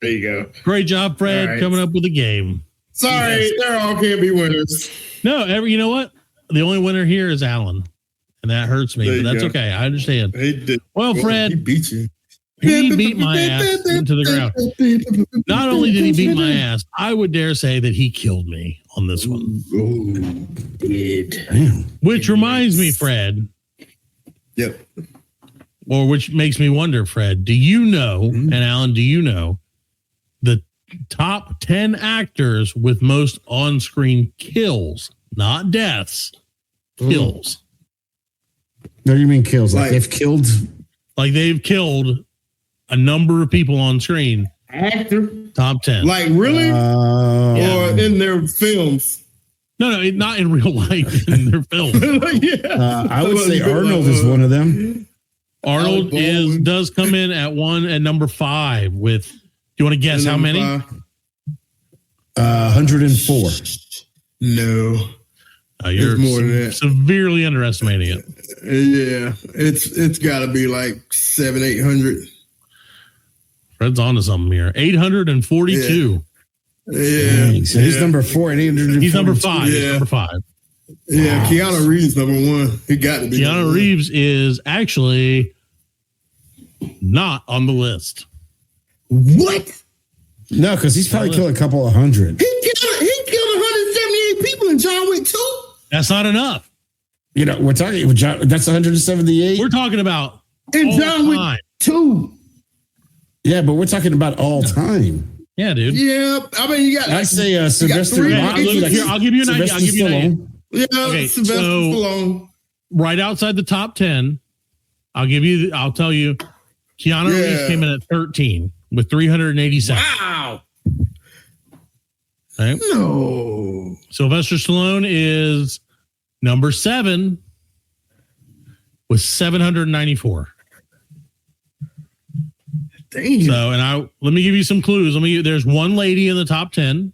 There you go. Great job, Fred, right. coming up with a game. Sorry, they all can't be winners. No, you know what? The only winner here is Alan. And that hurts me, but that's okay. I understand. He did. Well, Fred. He beat you. He beat my ass into the ground. Not only did he beat my ass, I would dare say that he killed me on this one. Which reminds me, Fred. Yep. Or which makes me wonder, Fred, do you know, and Alan, do you know the top 10 actors with most on-screen kills, not deaths, kills? What do you mean kills? Like they've killed? Like they've killed a number of people on screen. Actor? Top 10. Like really? Yeah. Or in their films? No, not in real life, in their film. I would say Arnold is one of them. Arnold does come in at number 5 with, do you want to guess how many? 104. No. You're more than that. Severely underestimating it. Yeah. It's gotta be like 700-800. Fred's onto something here. 842. Yeah. So he's number 4 and 842. He's number 5. Yeah. He's number 5. Yeah, Keanu Reeves number 1. He got to be. Keanu Reeves is actually not on the list. What? No, because he's probably killed a couple of hundred. He killed 178 people in John Wick 2. That's not enough. You know, we're talking. That's 178. We're talking about in John Wick 2. Yeah, but we're talking about all time. Yeah, dude. Yeah, I mean, you got. I say Sylvester. I'll give you an idea. Yeah, Okay, Sylvester Stallone. Right outside the top 10, I'll tell you, Keanu Reeves came in at 13 with 387. Wow. Right? No. Sylvester Stallone is number 7 with 794. Damn. So, and let me give you some clues. There's one lady in the top 10.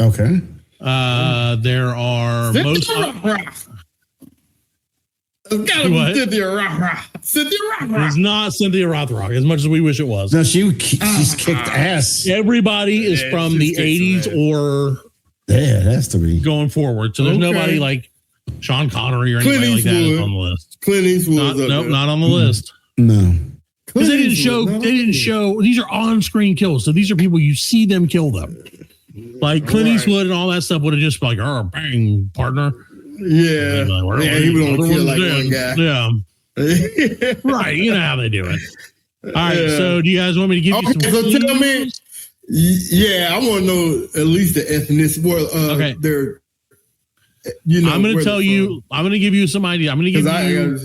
Okay. There are It's gotta be Cynthia Rothrock. It's not Cynthia Rothrock, as much as we wish it was. No, she's kicked ass. Everybody is from the 80s or it has to be going forward. So there's nobody like Sean Connery or anybody like that is on the list. Clint Eastwood. Not on the list. No. Because they didn't show. These are on-screen kills, so these are people you see them kill them. Like Clint Eastwood and all that stuff would have just been like, "Oh, bang, partner." Yeah, he would only kill like one guy. Yeah, right. You know how they do it. All right. So, do you guys want me to give you some? So tell me. Yeah, I want to know at least the ethnicity. Okay. They're. I'm going to tell you. I'm going to give you some idea. I'm going to give you.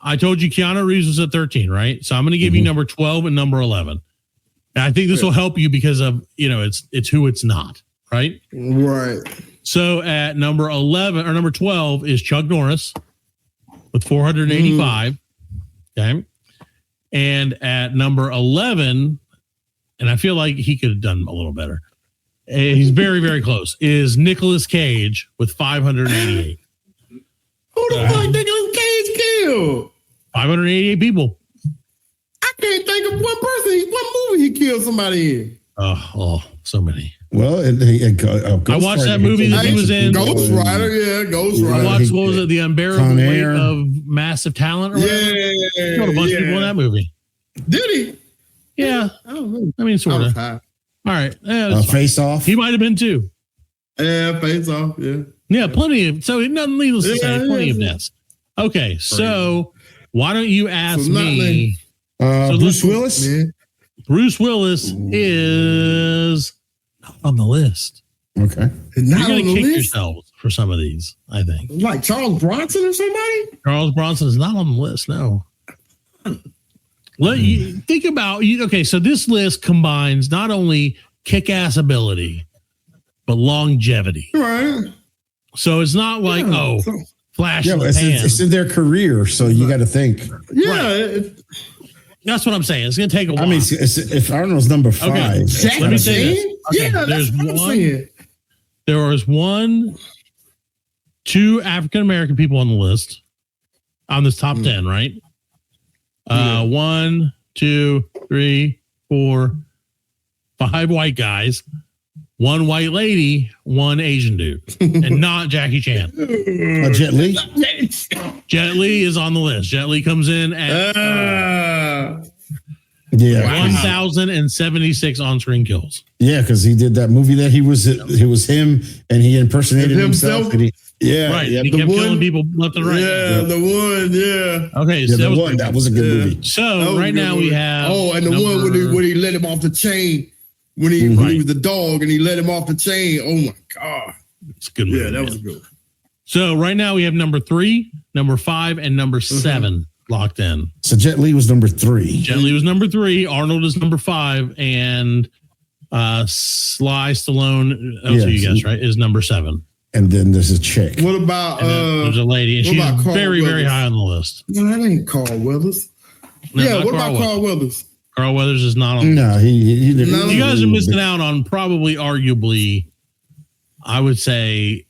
I told you Keanu Reeves was at 13, right? So I'm going to give you number 12 and number 11. And I think this will help you because of it's who it's not, right? Right. So at number 11 or number 12 is Chuck Norris with 485. Okay. And at number 11, and I feel like he could have done a little better. He's very, very close. Is Nicolas Cage with 588. Who the fuck Nicolas Cage killed? 588 people. I can't think of one person. What movie he killed somebody in? Oh, so many. Well, I watched that movie that he was in. Ghost Rider, Ghost Rider. I watched, what was it, The Unbearable Weight of Massive Talent? Or whatever? He killed a bunch of people in that movie. Did he? Yeah. I mean, sort of. All right. Face Off. He might have been too. Yeah, Face Off. Yeah. Yeah, plenty of. So nothing needless to say, plenty of deaths. Okay, so why don't you ask me? Bruce Willis. Yeah. Bruce Willis is not on the list. Okay. You're going to kick yourselves for some of these, I think. Like Charles Bronson or somebody? Charles Bronson is not on the list, no. Let you think about, okay, so this list combines not only kick-ass ability, but longevity. Right. So it's not like, flash in the pan. It's in their career, so you got to think. Yeah. Right. That's what I'm saying. It's going to take a while. I mean, if Arnold's number 5. Okay. Let me say this. Okay. Yeah, There was 2 African-American people on the list on this top 10, right? 1, 2, 3, 4, 5 white guys, 1 white lady, 1 Asian dude, and not Jackie Chan. Jet Li? Jet Li is on the list. Jet Li comes in at 1,076 on-screen kills. Yeah, because he did that movie that he was him and he impersonated himself. And right. Yeah, he kept killing people left and right. Yeah, the one. Yeah. Okay, so yeah, that was a good movie. So right now we have. Oh, and the one when he let him off the chain when he was the dog and he let him off the chain. Oh my God, it's a good movie. Yeah, that was good. So right now we have number 3, number 5, and number 7 locked in. So Jet Li was number 3. Jet Li was number 3. Arnold is number 5, and Sly Stallone. You guess right is number 7. And then there's a chick. What about there's a lady, and she's very, very high on the list. No, that ain't Carl Weathers. No, what about Carl Weathers? Carl Weathers is not on. No, he didn't. You guys are missing out on probably, arguably, I would say,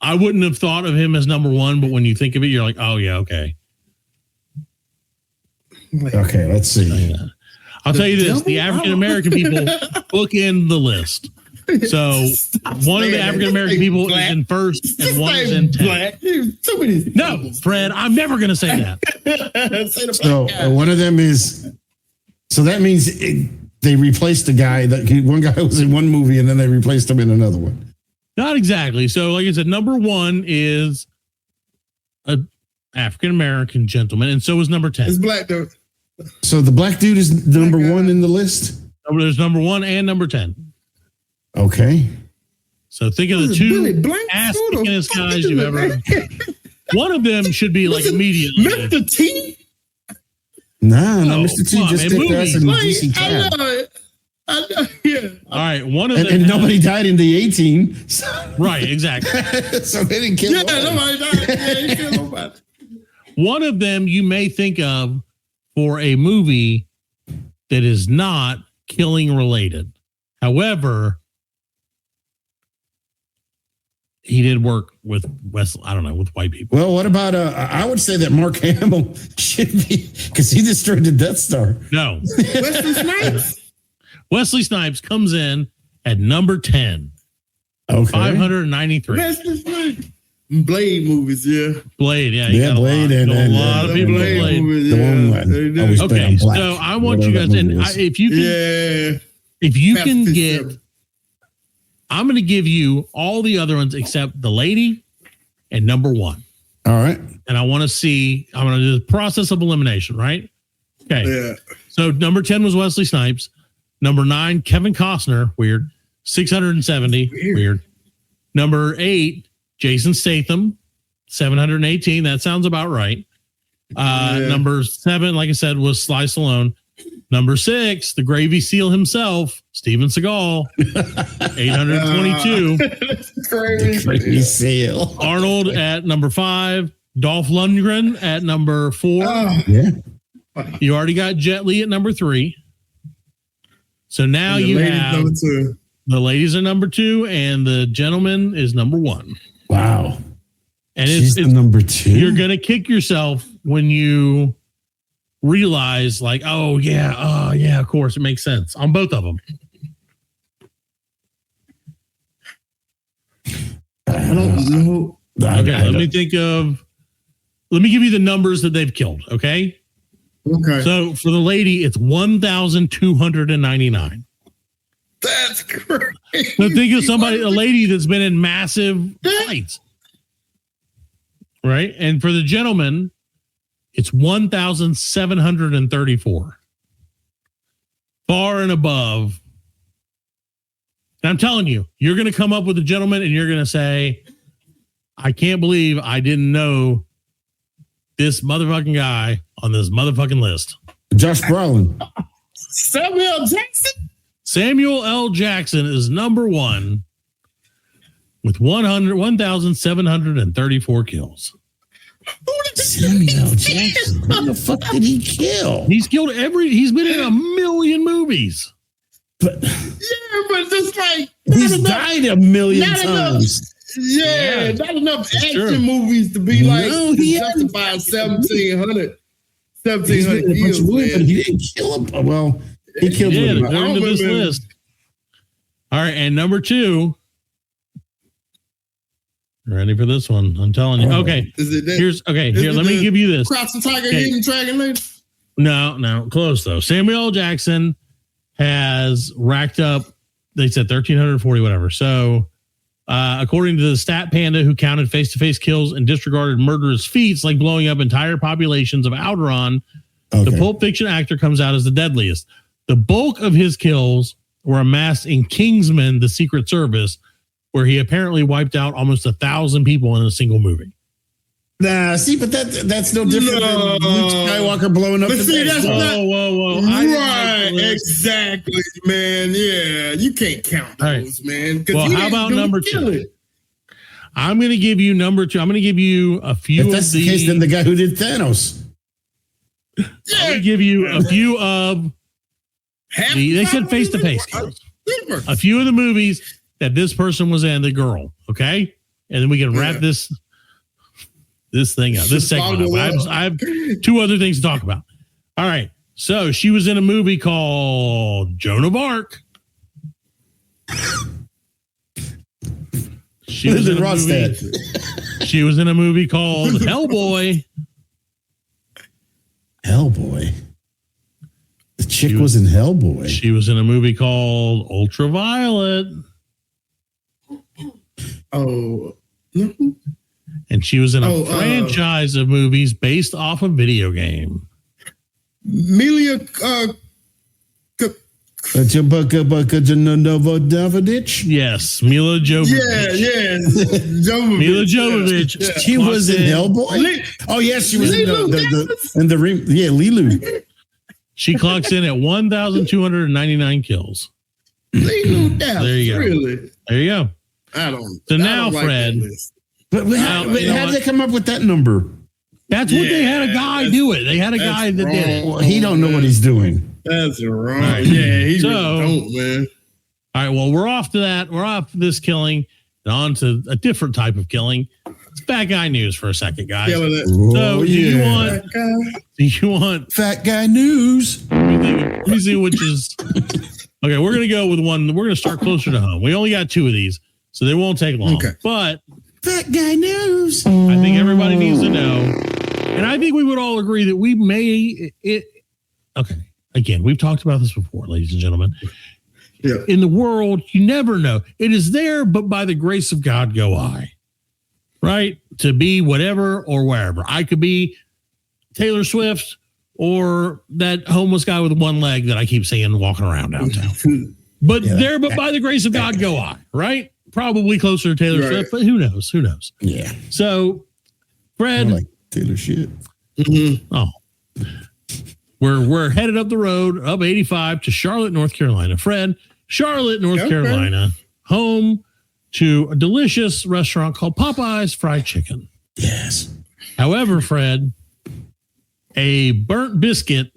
I wouldn't have thought of him as number 1, but when you think of it, you're like, oh yeah, okay. Okay, let's see. I'll tell you this: the African American people bookend the list. So one of the African American people is in first, and one is in 10th. No, Fred, I'm never going to say that. So one of them is. So that means they replaced the guy one guy was in one movie, and then they replaced him in another one. Not exactly. So, like I said, number 1 is a African American gentleman, and so is number 10. It's black dude. So the black dude is number 1 in the list. There's number 1 and number 10. Okay. So think of the 2 ass-kickingest guys you've ever. One of them should be like immediately. Mr. T. No, Mr. T just kicked ass in the DC Cab. I know it. Yeah. All right, one of them. And nobody died in the 18. So. Right, exactly. So they didn't kill nobody died. Yeah, he killed nobody. One of them you may think of for a movie that is not killing related. However, he did work with Wesley. I don't know, with white people. Well, what about I would say that Mark Hamill should be, because he destroyed the Death Star. No. Wesley Snipes. Wesley Snipes comes in at number 10. Okay. 593. Wesley Snipes. Blade movies, yeah. Blade, yeah. Yeah, Blade and a lot of people Blade Blade. movies, The yeah. one that always played Okay, on black. so I want you Whatever guys, that and movie was. if you can, Yeah. if you can Fast get, 57. I'm going to give you all the other ones except the lady and number 1. All right. And I want to see, I'm going to do the process of elimination, right? Okay. Yeah. So number 10 was Wesley Snipes. Number 9, Kevin Costner, weird. 670, weird. Number 8, Jason Statham, 718. That sounds about right. Number 7, like I said, was Sly Stallone. Number 6, the Gravy Seal himself, Steven Seagal, 822. Crazy Seal. Arnold at number 5. Dolph Lundgren at number 4. Yeah. You already got Jet Li at number 3. So now And the you ladies have number 2. the ladies are number 2 and the gentleman is number 1. Wow. And She's it's the number 2. you're going to kick yourself when you realize like, oh yeah, of course it makes sense on both of them. I don't know. Okay, let me think of, let me give you the numbers that they've killed. Okay. Okay. So for the lady, it's 1,299. That's crazy. So think of somebody, a lady that's been in massive fights. Right. And for the gentleman, it's 1,734. Far and above. And I'm telling you, you're going to come up with a gentleman and you're going to say, I can't believe I didn't know this motherfucking guy on this motherfucking list. Josh Brolin. Samuel Jackson. Samuel L. Jackson is number 1 with 1,734 kills. Samuel Jackson. What the fuck did he kill? He's killed he's been in 1 million movies. But Yeah, but just like he's died 1 million not times. Yeah, not enough action true. movies to be like No, to he justify 1,700 He's been in a bunch kills, of movies, but man. he didn't kill him. Well, he killed Yeah, him. according to this remember. list. All right, and number 2. Ready for this one? I'm telling you. Okay, Is it that? here. Let me give you this. Cross the Tiger, Okay. Hidden Dragon Lady? No, close though. Samuel L. Jackson has racked up, they said 1,340, whatever. So, according to the Stat Panda, who counted face-to-face kills and disregarded murderous feats like blowing up entire populations of Alderaan, the Pulp Fiction actor comes out as the deadliest. The bulk of his kills were amassed in Kingsman: The Secret Service, where he apparently wiped out almost 1,000 people in a single movie. Nah, see, but that's no different than No. Luke Skywalker blowing up But the see, base. that's Whoa. Right, exactly, man. Yeah, you can't count All right. those, man. 'Cause Well, he how didn't about do number kill 2? it. I'm going to give you number 2. I'm going to give you a few If that's of the case, then the guy who did Thanos. I'm going to give you a few of they said face-to-face kills. A few of the movies that this person was in, the girl, okay? And then we can wrap this thing up, this segment up. I have 2 other things to talk about. All right. So she was in a movie called Joan of Arc. She was in a movie. She was in a movie called Hellboy. Hellboy. The chick was in Hellboy. She was in a movie called Ultraviolet. Oh, And she was in a Oh, franchise of movies based off a video game. Mila Jovovich. Yes, Mila Jovovich. Jovovich. Mila Jovovich. Yeah. She was in Hellboy. Oh yes, she was in the Lilu. She clocks in at 1,299 kills. There you go. Really? There you go. I don't. So I now, don't like Fred, that list. But how you know did they come up with that number? That's what they had a guy do it. They had a guy that did it. Well, he don't know what he's doing. That's wrong. Right. Yeah, he So- really don't, man. All right, well, we're off to that. We're off this killing and on to a different type of killing. It's bad guy news for a second, guys. Killing it. So, do you want fat guy news? Let me see which is okay. We're gonna go with one. We're gonna start closer to home. We only got 2 of these, so they won't take long. Okay. But Fat guy news. I think everybody needs to know, and I think we would all agree that we may it. Okay, again, we've talked about this before, ladies and gentlemen. Yeah. In the world, you never know. It is there, but by the grace of God go I. Right? To be whatever or wherever. I could be Taylor Swift or that homeless guy with one leg that I keep seeing walking around downtown. But but by the grace of God go I, right? Probably closer to Taylor Swift, but who knows? Who knows? Yeah. So, Fred. I like Taylor shit. Oh. We're headed up the road, up 85 to Charlotte, North Carolina. Fred, Charlotte, North Carolina, home to a delicious restaurant called Popeye's Fried Chicken. Yes. However, Fred, a burnt biscuit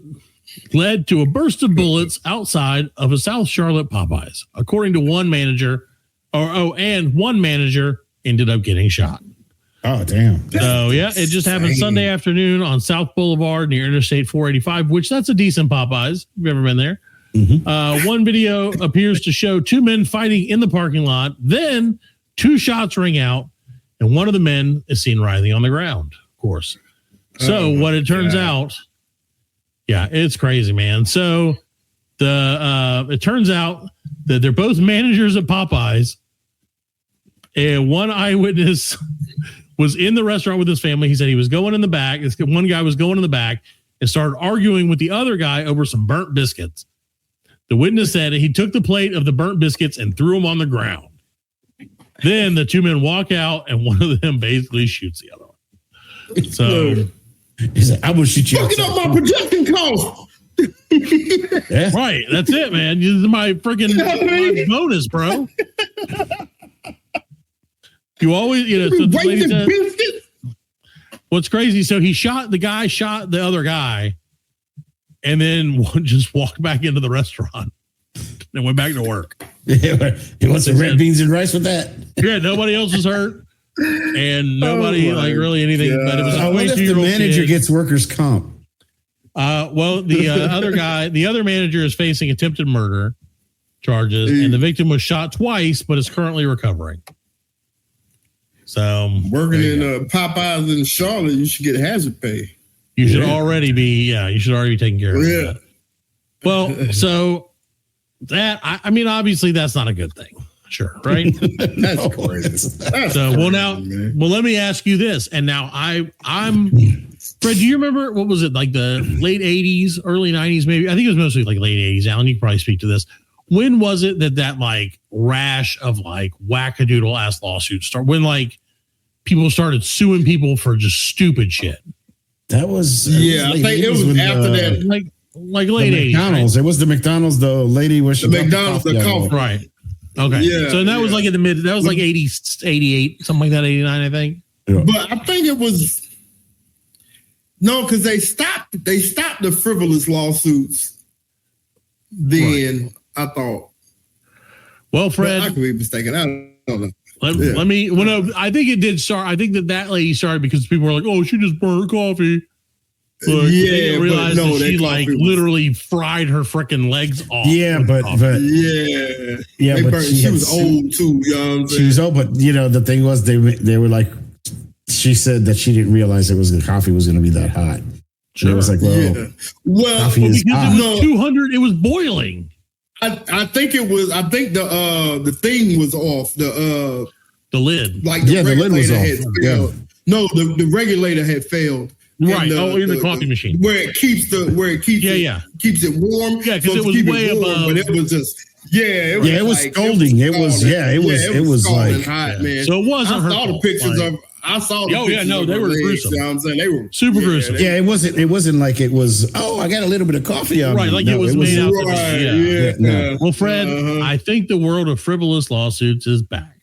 led to a burst of bullets outside of a South Charlotte Popeyes, according to one manager. And one manager ended up getting shot. Oh, damn. So, yeah, it just happened Sunday afternoon on South Boulevard near Interstate 485, which that's a decent Popeyes. You've ever been there? Mm-hmm. One video appears to show 2 men fighting in the parking lot. Then 2 shots ring out, and one of the men is seen writhing on the ground, of course. So what it turns out, yeah, it's crazy, man. So it turns out that they're both managers at Popeyes, and one eyewitness was in the restaurant with his family. He said he was going in the back. This one guy was going in the back and started arguing with the other guy over some burnt biscuits. The witness said he took the plate of the burnt biscuits and threw them on the ground. Then the 2 men walk out, and one of them basically shoots the other one. So he said, "I will shoot you." Fucking up my projection cost. Right, that's it, man. This is my freaking my bonus, bro. You always, so the lady said, what's crazy? So the guy shot the other guy, and then just walked back into the restaurant and went back to work. Yeah, he wants some red beans and rice with that. Yeah, nobody else was hurt, and nobody really anything. God. But it was a I wonder if the manager gets workers' comp. Well, the other guy, the other manager is facing attempted murder charges, and the victim was shot twice, but is currently recovering. So Working in Popeyes in Charlotte, you should get hazard pay. You should already be, you should already be taking care of that. Well, so that, I mean, obviously that's not a good thing. Sure. Right. That's crazy. So, let me ask you this. And now I'm Fred, do you remember, what was it, like the late 80s, early 90s, maybe? I think it was mostly like late 80s. Alan, you can probably speak to this. When was it that like rash of like wackadoodle ass lawsuits started? When like people started suing people for just stupid shit? That was I think it was after that, like late 80s. McDonald's. Right? It was the McDonald's. The lady was the McDonald's. The coffee. Right. Okay. Yeah. So that was like in the mid. That was like 80, 88, something like that. 89, I think. Yeah. But I think it was because they stopped the frivolous lawsuits. Then I thought. Well, Fred, I could be mistaken. I don't know. Let me. Well, no, I think it did start. I think that lady started because people were like, "Oh, she just burned her coffee." But they didn't realize that she like literally fried her freaking legs off. Yeah, but she was old too. You know what I'm saying? She was old, but the thing was they were like, she said that she didn't realize the coffee was going to be that hot. Sure. It was like, coffee is hot. It was 200. It was boiling. I think it was. I think the thing was off. The lid. Like the lid was off. Yeah. No, the regulator had failed. Right. In the coffee machine. Where it keeps keeps it warm. Yeah, because it was way above. But it was just it was scalding. It was like hot, man. So it wasn't. I saw the pictures of. I saw the pictures. No, they were gruesome. You know what I'm saying? They were super gruesome. Yeah, it wasn't like it was. Oh, I got a little bit of coffee on me. Right, like it was made out. Yeah. Well, Fred, I think the world of frivolous lawsuits is back.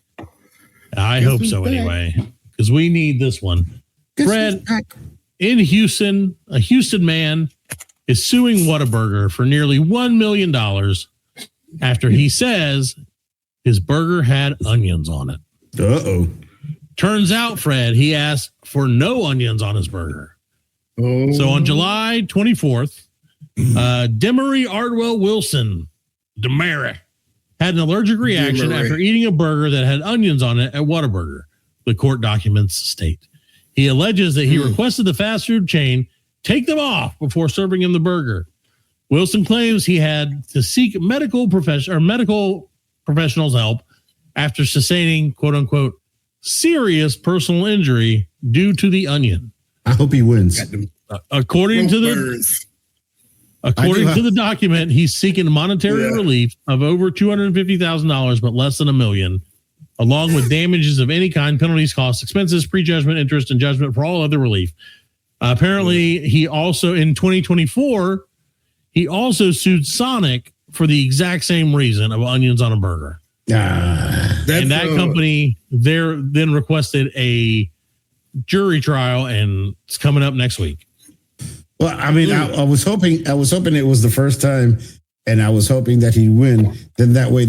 I hope so, anyway, because we need this one. Fred, in Houston, a Houston man is suing Whataburger for nearly $1 million after he says his burger had onions on it. Uh-oh. Turns out, Fred, he asked for no onions on his burger. Oh. So on July 24th, Demery Ardwell Wilson, Demery, had an allergic reaction after eating a burger that had onions on it at Whataburger, the court documents state. He alleges that he requested the fast food chain take them off before serving him the burger. Wilson claims he had to seek medical professionals' help after sustaining, quote unquote, serious personal injury due to the onion. I hope he wins. According to the document, he's seeking monetary relief of over $250,000, but less than $1 million, along with damages of any kind, penalties, costs, expenses, prejudgment, interest, and judgment for all other relief. Apparently, he also, in 2024, he also sued Sonic for the exact same reason of onions on a burger. And that company then requested a jury trial, and it's coming up next week. Well, I mean, I was hoping it was the first time, and I was hoping that he'd win. Then that way,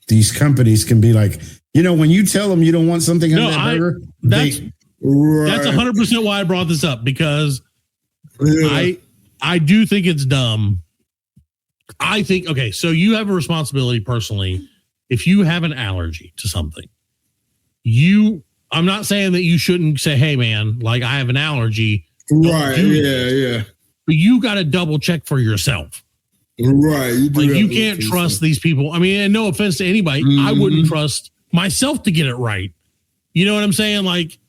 these companies can be like, when you tell them you don't want something on that burger, that's 100% why I brought this up, because I do think it's dumb. I think, okay, so you have a responsibility personally. If you have an allergy to something, I'm not saying that you shouldn't say, hey man, like I have an allergy. Right. Yeah. But you got to double check for yourself. Right. You can't trust these people. I mean, and no offense to anybody, I wouldn't trust myself to get it right. You know what I'm saying? Like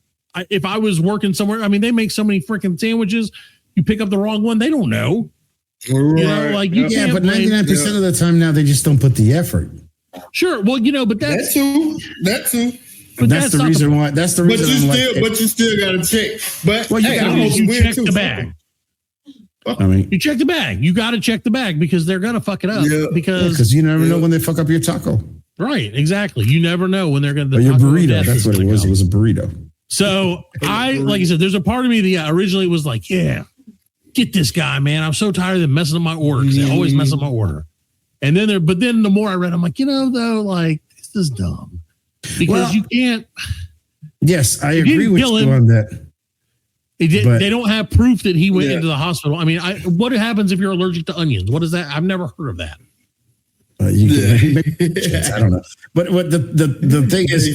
if I was working somewhere, I mean, they make so many freaking sandwiches. You pick up the wrong one. They don't know. Right. But 99% of the time now they just don't put the effort. Sure. Well, but that's too. But that's the reason why. That's the reason. But you still got to check. But you check the bag. I mean, you check the bag. You got to check the bag because they're gonna fuck it up. Yeah. Because you never know when they fuck up your taco. Right. Exactly. You never know when they're gonna. Or your burrito. That's what it was. It was a burrito. So like I said, there's a part of me that originally was like, yeah, get this guy, man. I'm so tired of them messing up my order because they always mess up my order. And then the more I read, I'm like, this is dumb because you can't. Yes, I agree with you on that. They don't have proof that he went into the hospital. I mean, what happens if you're allergic to onions? What is that? I've never heard of that. I don't know. But what the thing is,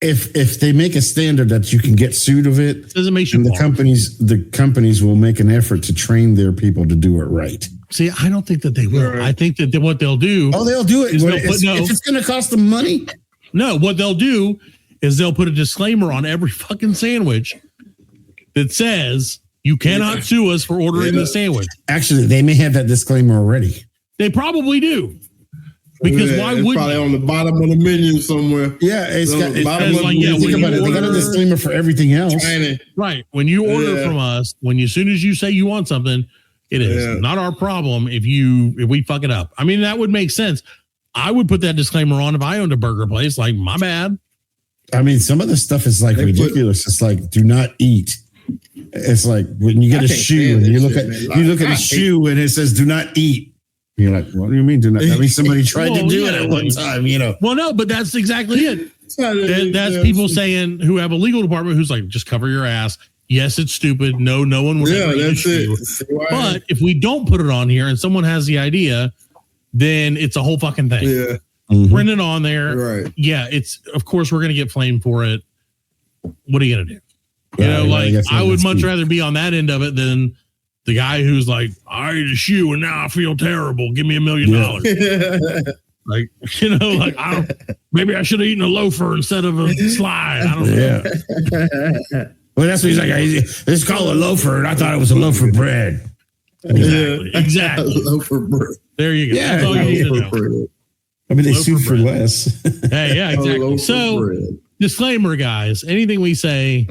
if they make a standard that you can get sued of it, doesn't make you. The companies will make an effort to train their people to do it right. See, I don't think that they will. Right. I think that what they'll do. Oh, they'll do it. If it's going to cost them money. No, what they'll do is they'll put a disclaimer on every fucking sandwich that says you cannot sue us for ordering the sandwich. Actually, they may have that disclaimer already. They probably do. Because why wouldn't probably on the bottom of the menu somewhere? Yeah, it's got. Think about it. They got a disclaimer for everything else. Right. When you order from us, as soon as you say you want something, it is not our problem if we fuck it up. I mean, that would make sense. I would put that disclaimer on if I owned a burger place. Like, my bad. I mean, some of the stuff is like ridiculous. It's like, do not eat. It's like when you get a shoe and you look at the shoe and it says, do not eat. You're like, what do you mean do not? I mean, somebody tried to do it at one time, Well, no, but that's exactly it. That's people saying who have a legal department who's like, just cover your ass. Yes, it's stupid. No one will ever issue. But if we don't put it on here and someone has the idea, then it's a whole fucking thing. Yeah. Mm-hmm. Print it on there. Right. Yeah, of course we're gonna get flamed for it. What are you gonna do? I would much rather be on that end of it than the guy who's like, I ate a shoe and now I feel terrible. Give me $1 million. Like, maybe I should have eaten a loafer instead of a slide. I don't know. Yeah. Well, that's what he's like. It's called a loafer, and I thought it was a loaf of bread. Exactly. Loaf of bread. There you go. Yeah, that's all you need to know. I mean, they sue for less. Hey, yeah, exactly. So, disclaimer, guys. Anything we say,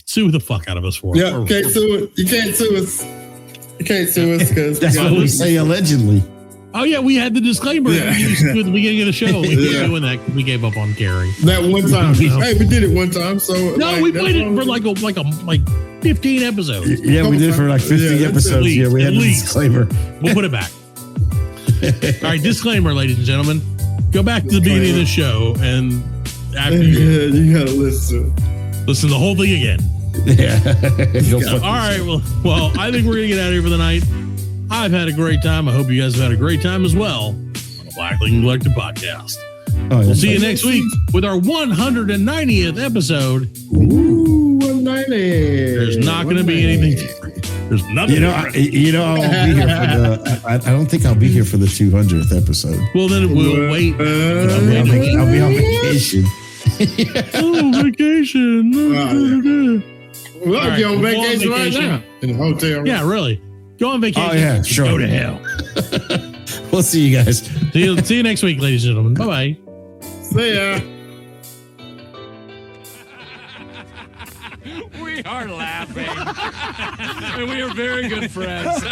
sue the fuck out of us for. Yeah, can't sue it. You can't sue us. You can't sue us because that's what we say allegedly. Oh yeah, we had the disclaimer at the beginning of the show. We keep doing that because we gave up on caring. That one time. Hey, we did it one time. So no, we played it for like 15 episodes. Yeah, we did for like 50 episodes. Least, yeah, we had a disclaimer. We'll put it back. All right, disclaimer, ladies and gentlemen. Go back to the beginning of the show and after you gotta listen to the whole thing again. Yeah. All right. Well, I think we're gonna get out of here for the night. I've had a great time. I hope you guys have had a great time as well on the Blackly Neglected podcast. We'll see you next week with our 190th episode. Ooh, 190. There's not going to be anything. There's nothing. I'll be here for I don't think I'll be here for the 200th episode. Well, then we'll wait. I'll be on vacation. Oh, vacation. Well, right, you're on vacation right now in the hotel room. Yeah, really. Go on vacation. Oh, yeah, sure. Go to hell. We'll see you guys. See you next week, ladies and gentlemen. Bye-bye. See ya. We are laughing. And we are very good friends.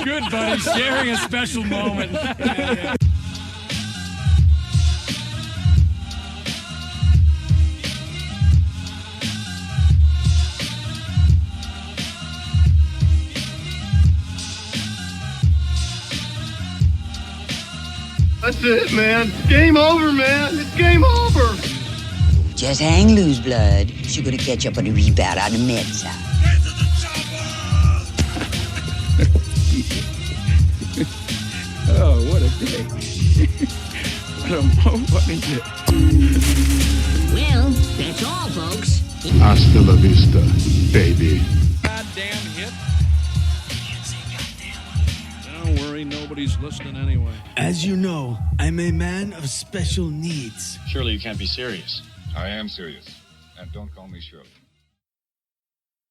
Good buddies, sharing a special moment. That's it, man. Game over, man. It's game over. Just hang loose, blood. She's gonna catch up on the rebound on the med side. Oh, what a day. What a day. Well, that's all, folks. Hasta la vista, baby. Goddamn hit. Don't worry, nobody's listening anyway. As you know, I'm a man of special needs. Surely you can't be serious. I am serious. And don't call me Shirley.